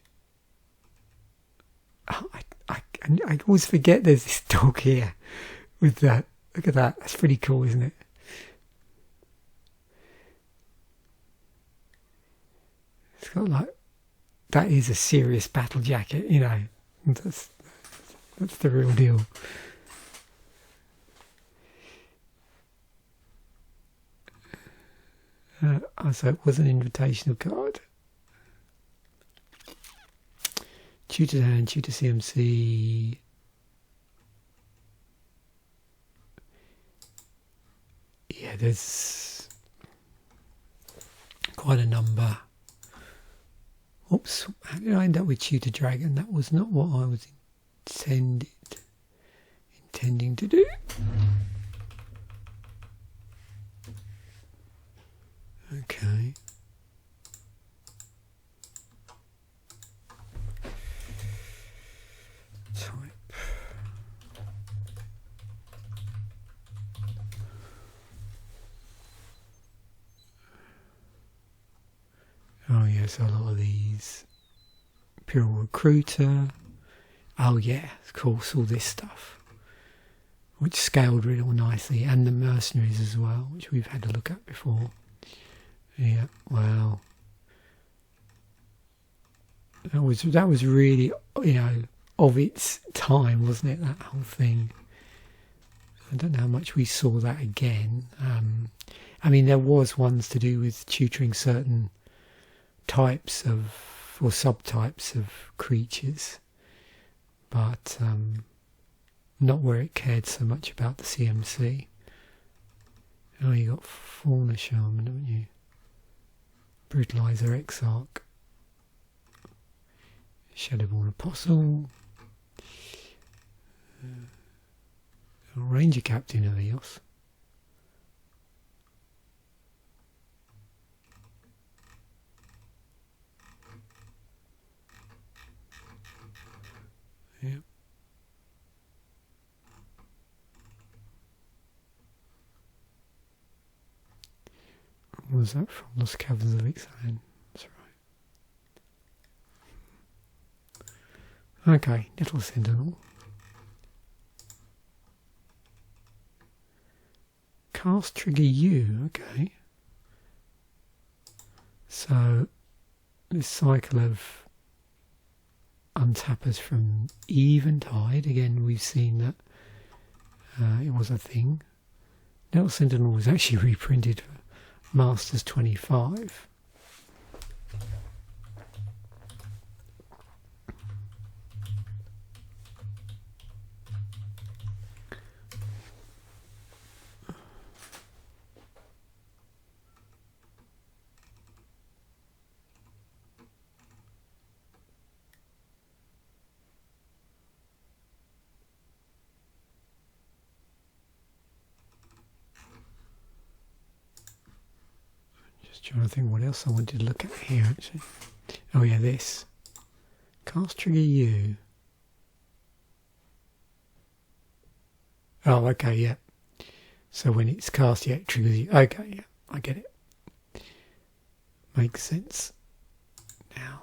Oh, I always forget there's this dog here with that. Look at that. That's pretty cool, isn't it? It's got like, that is a serious battle jacket, you know. That's the real deal. So it was an invitational card. Tutored hand, tutor CMC. Yeah, there's quite a number. Oops, how did I end up with Tutor Dragon? That was not what I was intending to do. Okay. Type. Oh yes, a lot of these. Imperial Recruiter. Oh yeah, of course, all this stuff. Which scaled real nicely. And the Mercenaries as well, which we've had a look at before. Yeah, wow. That was really, you know, of its time, wasn't it? That whole thing. I don't know how much we saw that again. I mean, there was ones to do with tutoring certain types of, or subtypes of creatures, but not where it cared so much about the CMC. Oh, you got Fauna Shaman, haven't you? Brutalizer Exarch, Shadowborn Apostle, Ranger Captain of Eos. Yep. What was that from? Lost Caverns of Exile. That's right. Okay, Nettle Sentinel. Cast trigger U, okay. So, this cycle of untappers from Eventide, again we've seen that it was a thing. Nettle Sentinel was actually reprinted for Masters 25. Just trying to think what else I wanted to look at here actually. Oh yeah, this. Cast trigger you. Oh, okay, yeah. So when it's cast, yeah, it triggers you. Okay, yeah, I get it. Makes sense. Now.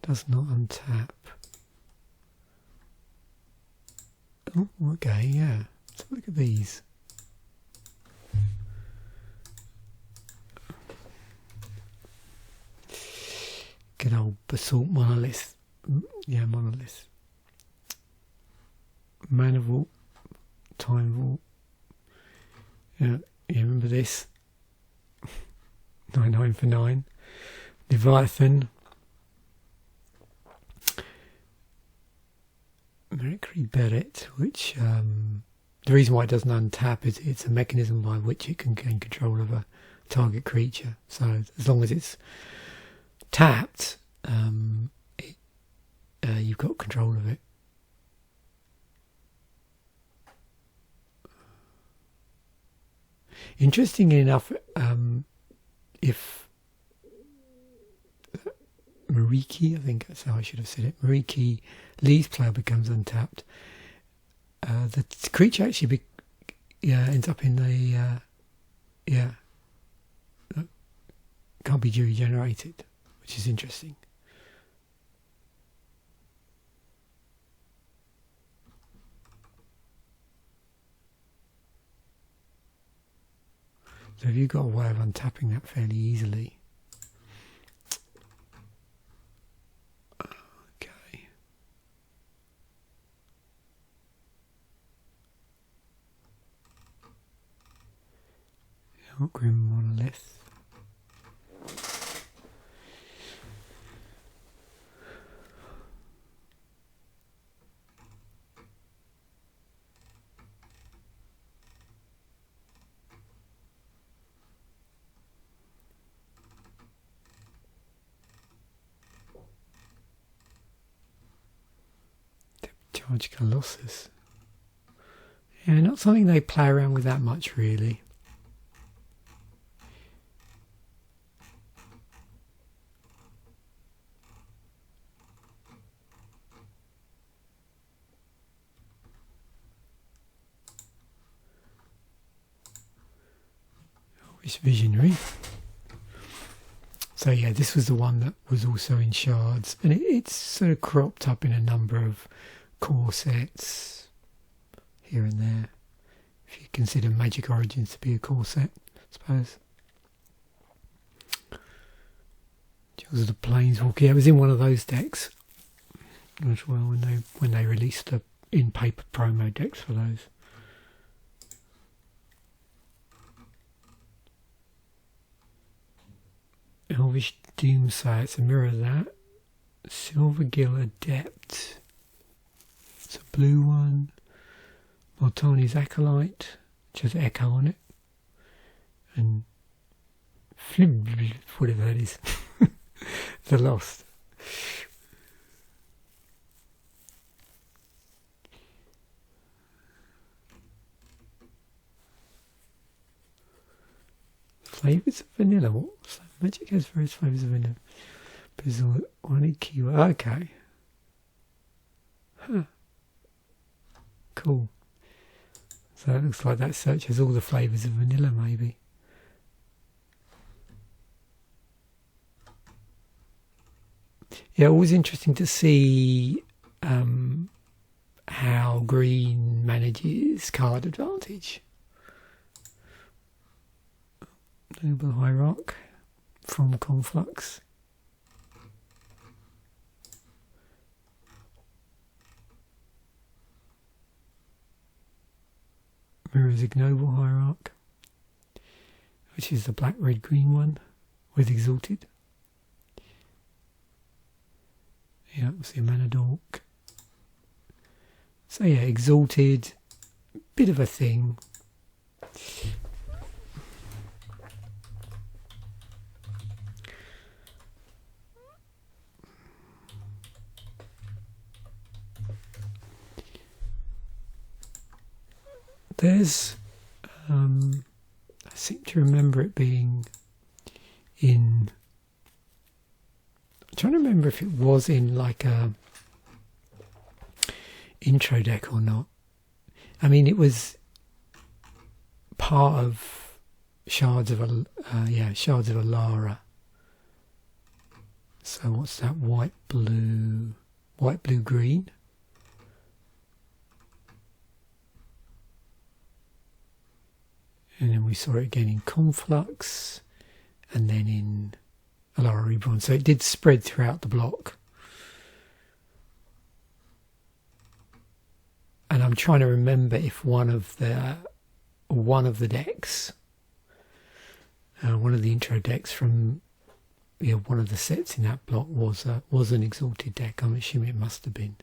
Does not untap. Oh, okay, yeah. Let's look at these. Good old Basalt Monolith. Yeah, Monolith. Mana Vault. Time Vault. Yeah, you remember this? 9 for 9. Leviathan. Mercury Beret, which the reason why it doesn't untap is it's a mechanism by which it can gain control of a target creature. So as long as it's tapped, you've got control of it. Interestingly enough, if Mariki, I think that's how I should have said it, Mariki leaves play or becomes untapped, the creature actually ends up in the can't be regenerated, which is interesting. So have you got a way of untapping that fairly easily? Okay. Grim Monolith. Charge Colossus. Yeah, not something they play around with that much, really. Elvish Visionary. So yeah, this was the one that was also in shards, and it's sort of cropped up in a number of core sets here and there, if you consider Magic Origins to be a core set, I suppose. Jewels of the Planeswalker, yeah, it was in one of those decks as well when they released the in-paper promo decks for those. Elvish Doomsayer, it's a mirror of that. Silvergill Adept. It's a blue one. Mortani's Acolyte, which has Echo on it. And whatever that is. The Lost. Flavours of vanilla. What's that? Magic has various flavours of vanilla. Bizarre. One keyword. Okay. Huh. Cool. So it looks like that search has all the flavours of vanilla, maybe. Yeah, always interesting to see how green manages card advantage. Noble Hierarch from Conflux. Mirrors Noble Hierarch, which is the black, red, green one with Exalted. Yeah, we'll see a Mana Dork. So yeah, Exalted, bit of a thing. There's seem to remember it being in... I'm trying to remember if it was in like a intro deck or not. I mean, it was part of Shards of Alara. So what's that? White, blue, green. And then we saw it again in Conflux, and then in Alara Reborn. So it did spread throughout the block. And I'm trying to remember if one of the decks, one of the intro decks from one of the sets in that block was an Exalted deck. I'm assuming it must have been.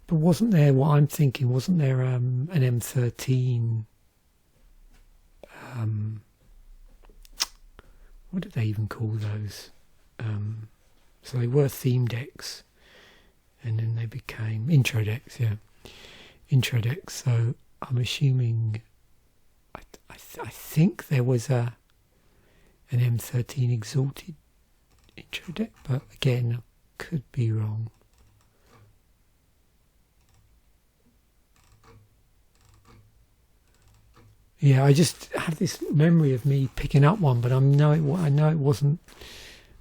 But wasn't there, what I'm thinking, wasn't there an M13, what did they even call those? So they were theme decks, and then they became intro decks, intro decks. So I'm assuming, I think there was an M13 Exalted intro deck, but again, I could be wrong. Yeah, I just have this memory of me picking up one, but I know it wasn't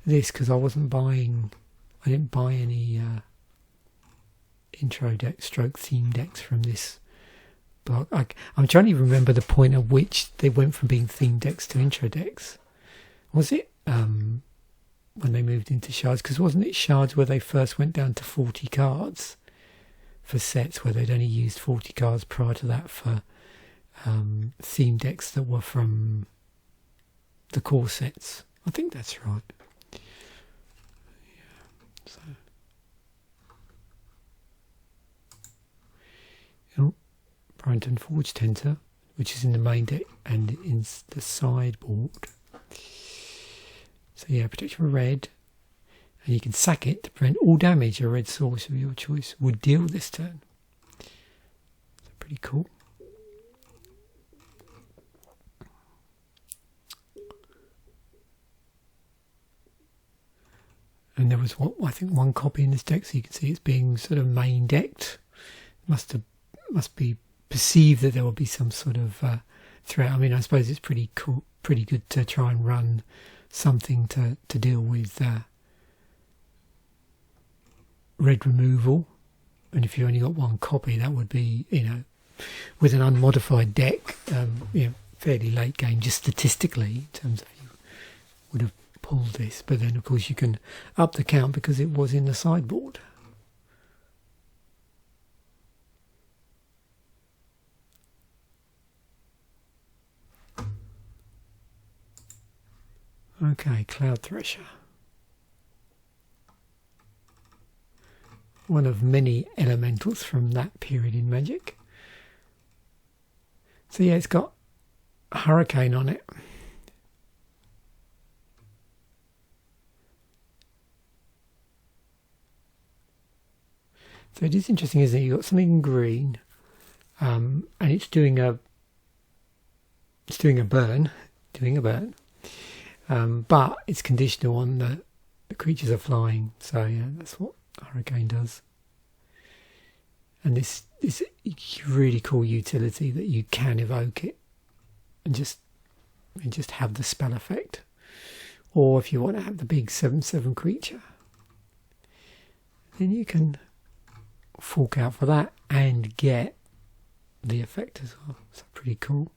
this, because I didn't buy any intro deck stroke theme decks from this block. I'm trying to remember the point at which they went from being theme decks to intro decks. Was it when they moved into Shards? Because wasn't it Shards where they first went down to 40 cards for sets, where they'd only used 40 cards prior to that for theme decks that were from the core sets? I think that's right. So, Burrenton Forge-Tender, which is in the main deck and in the sideboard. So yeah, protection for red, and you can sack it to prevent all damage a red source of your choice would deal this turn. So pretty cool. And there was I think one copy in this deck, so you can see it's being sort of main decked. Must be perceived that there will be some sort of threat. I mean, I suppose it's pretty cool, pretty good to try and run something to deal with red removal. And if you only got one copy, that would be, with an unmodified deck, fairly late game, just statistically, in terms of you would have pulled this. But then, of course, you can up the count because it was in the sideboard. Okay, Cloudthresher. One of many elementals from that period in Magic. So yeah, it's got a hurricane on it. So it is interesting, isn't it? You've got something in green, and it's doing a burn. But it's conditional on the creatures are flying. So yeah, that's what Hurricane does. And this is really cool utility that you can evoke it and just have the spell effect. Or if you want to have the big 7/7 creature, then you can fork out for that and get the effect as well. So pretty cool.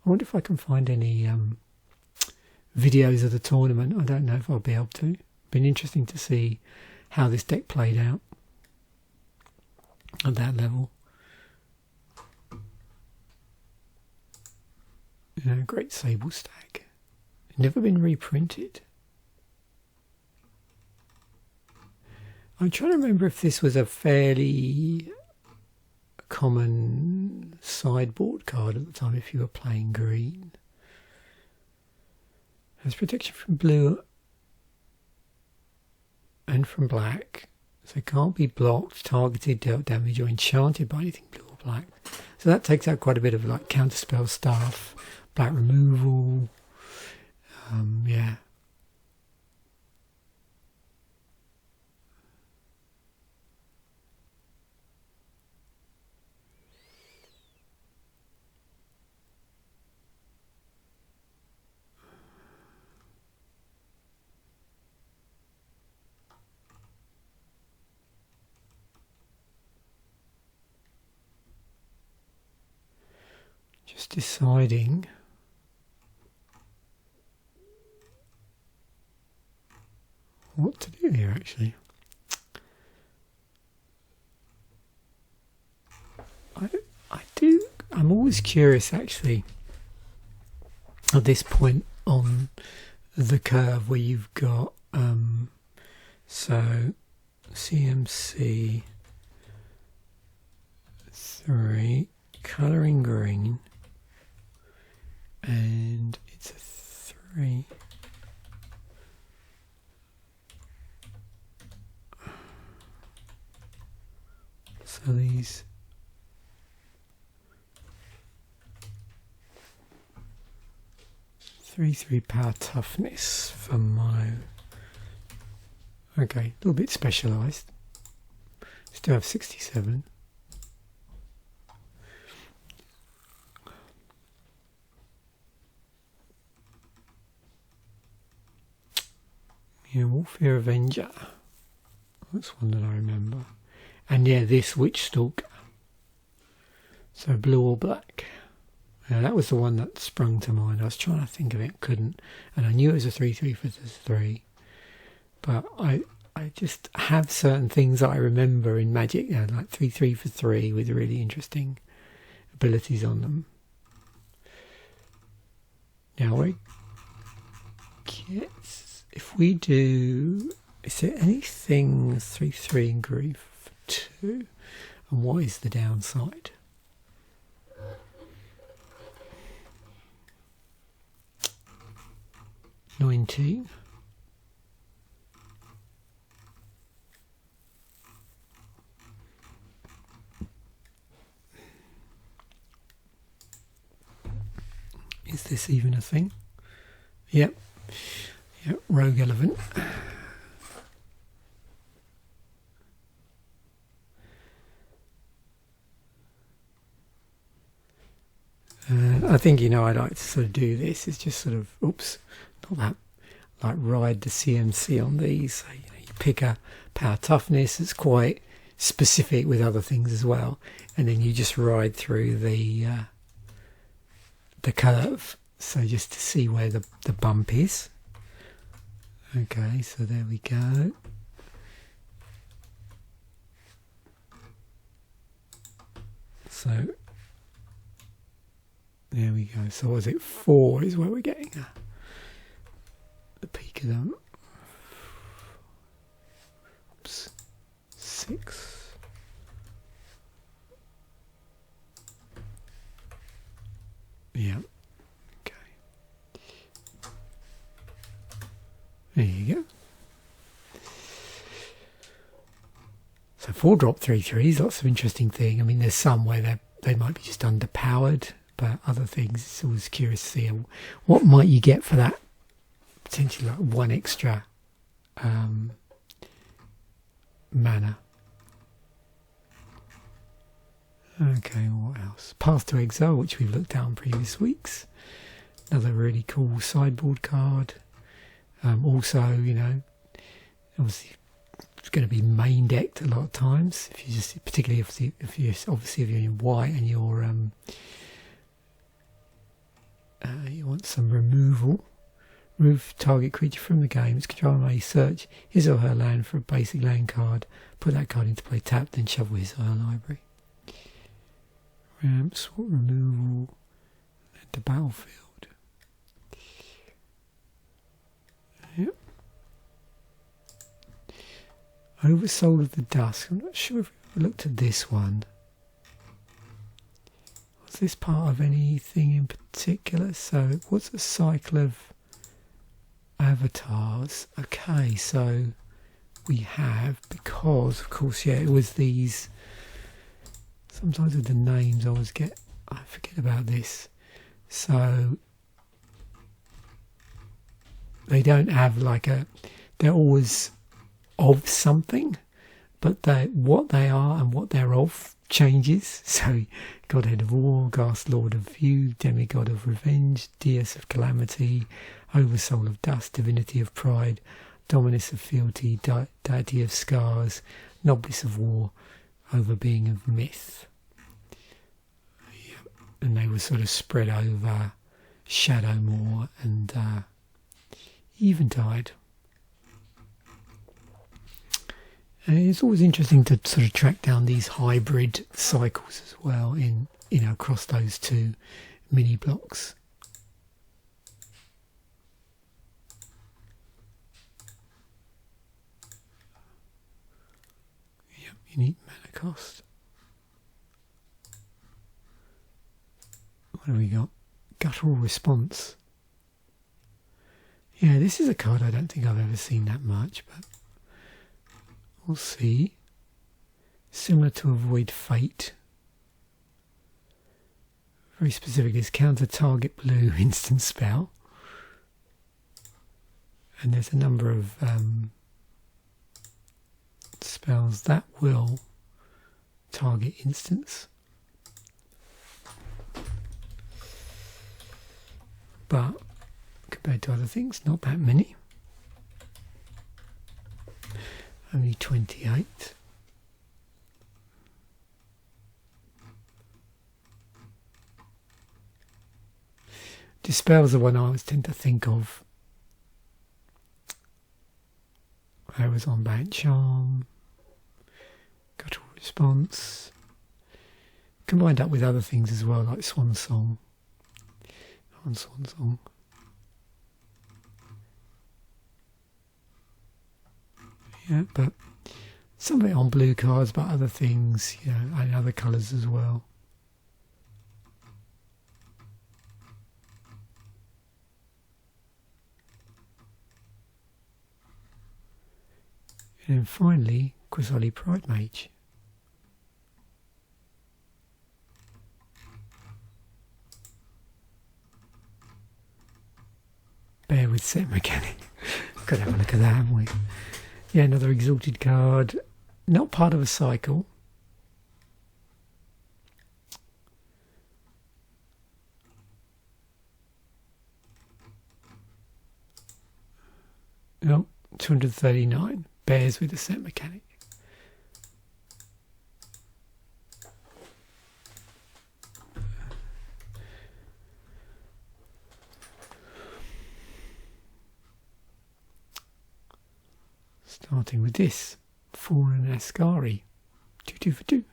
I wonder if I can find any videos of the tournament. I don't know if I'll be able to. Been interesting to see how this deck played out at that level. Great Sable Stag. Never been reprinted. I'm trying to remember if this was a fairly common sideboard card at the time if you were playing green. Has protection from blue and from black, So it can't be blocked, targeted, dealt damage, or enchanted by anything blue or black. So that takes out quite a bit of like counterspell stuff, black removal. Yeah. Just deciding what to do here actually. I'm always curious actually at this point on the curve where you've got so CMC 3 colouring green and it's a 3. So these three power toughness for my okay, a little bit specialised. Still have 67. Yeah, Warfare Avenger. That's one that I remember. And yeah, this Witch Stalker. So blue or black. Yeah, that was the one that sprung to mind. I was trying to think of it, couldn't. And I knew it was a 3/3 for the 3. But I just have certain things that I remember in Magic, you know, like 3/3 for 3 with really interesting abilities on them. Now if we do, is there anything 3/3 in green for 2? And what is the downside? $19. Is this even a thing? Yep. Yep, Rogue Elephant. I think, you know, I like to sort of do this. It's just sort of, oops, not that, like ride the CMC on these. So, you know, you pick a power toughness that's quite specific with other things as well. And then you just ride through the curve. So just to see where the bump is. Okay, so there we go. So there we go. So was it 4 is where we're getting the peak of them. Oops. 6. Yeah. Okay. There you go. So 4-drop 3/3s, lots of interesting thing. I mean, there's some where they might be just underpowered, but other things, it's always curious to see what might you get for that. Potentially like 1 extra mana. Okay, what else? Path to Exile, which we've looked at on previous weeks. Another really cool sideboard card. Also, you know, obviously it's going to be main decked a lot of times. If you just, particularly if you're in white and you're you want some removal. Remove target creature from the game. Its controller may search his or her land for a basic land card. Put that card into play tapped, then shuffle his or her library. Ramp, swap removal, enter battlefield. Yep. Oversoul of the Dusk. I'm not sure if we looked at this one. Was this part of anything in particular? So it was a cycle of avatars. Okay, so we have, because of course, yeah, it was these. Sometimes with the names, I forget about this. So they don't have like they're always of something, but what they are and what they're of changes. So Godhead of War, Ghast Lord of View, Demigod of Revenge, Deus of Calamity, Oversoul of Dust, Divinity of Pride, Dominus of Fealty, Deity of Scars, Noblesse of War, Overbeing of Myth. And they were sort of spread over Shadowmoor and Eventide. And it's always interesting to sort of track down these hybrid cycles as well in, you know, across those two mini blocks. Yep, unique mana cost. What have we got? Guttural Response. Yeah, this is a card I don't think I've ever seen that much, but we'll see. Similar to Avoid Fate. Very specific. It's counter target blue instant spell. And there's a number of spells that will target instants. But compared to other things, not that many. Only 28. Dispel's the one I always tend to think of. There was on Bant Charm, Guttural Response, combined up with other things as well, like Swan Song. Swan Song. Yeah, but some of it on blue cards, but other things, you know, and other colours as well. And then finally, Qasali Pridemage. Bear with set mechanic. Got to have a look at that, haven't we? Yeah, another exalted card. Not part of a cycle. No, 239. Bears with a set mechanic. Starting with this, Fallen Ascari, 2 for 2.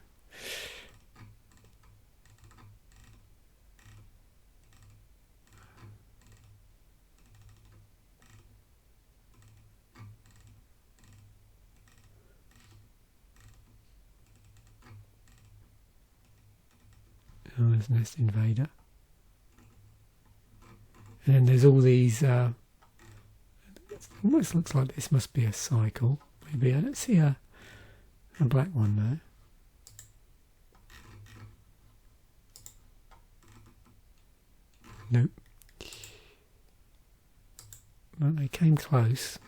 Oh, there's Nest Invader. And then there's all these almost looks like this must be a cycle. Maybe I don't see a black one there. Nope. But they came close.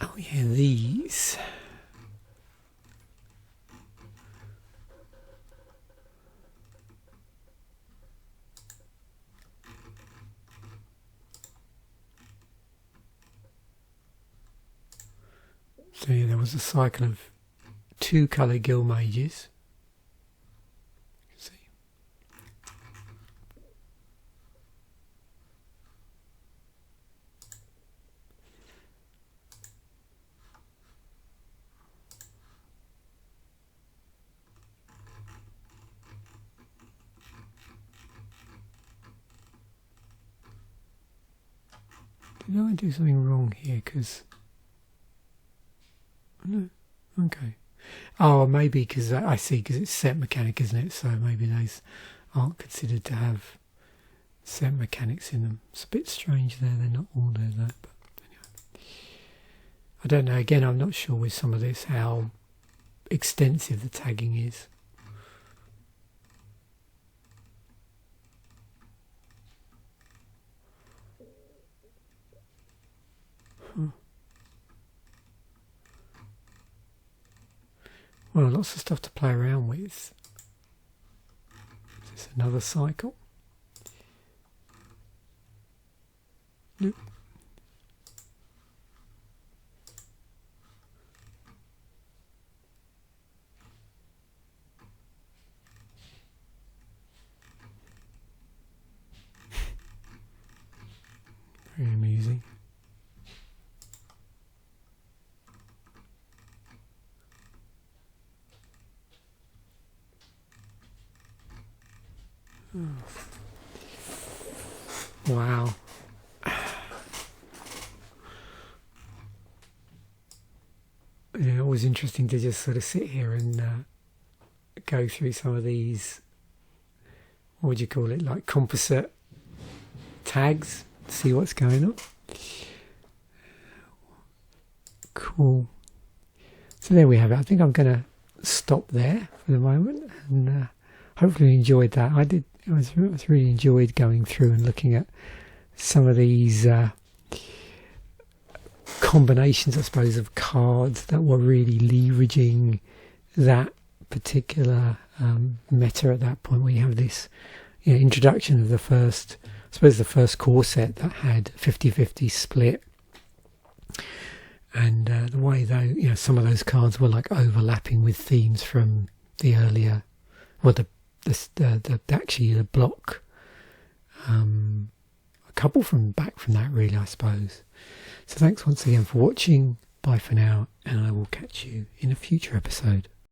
Oh yeah, these. So yeah, there was a cycle of 2 colour Guild Mages. See. Did I do something wrong here? Because no, okay. Oh, maybe because I see, because it's set mechanic, isn't it? So maybe those aren't considered to have set mechanics in them. It's a bit strange there, they're not all there though. But anyway. I don't know, again, I'm not sure with some of this how extensive the tagging is. Well, lots of stuff to play around with. Is this another cycle? Nope. Very amusing. Wow. Yeah, it was interesting to just sort of sit here and go through some of these, what would you call it, like composite tags, see what's going on. Cool. So there we have it. I think I'm going to stop there for the moment, and hopefully you enjoyed that. I really enjoyed going through and looking at some of these combinations, I suppose, of cards that were really leveraging that particular meta at that point, where you have this introduction of the first core set that had 50-50 split, and the way though some of those cards were like overlapping with themes from the earlier, well, the block, a couple from that really, I suppose. So thanks once again for watching. Bye for now, and I will catch you in a future episode.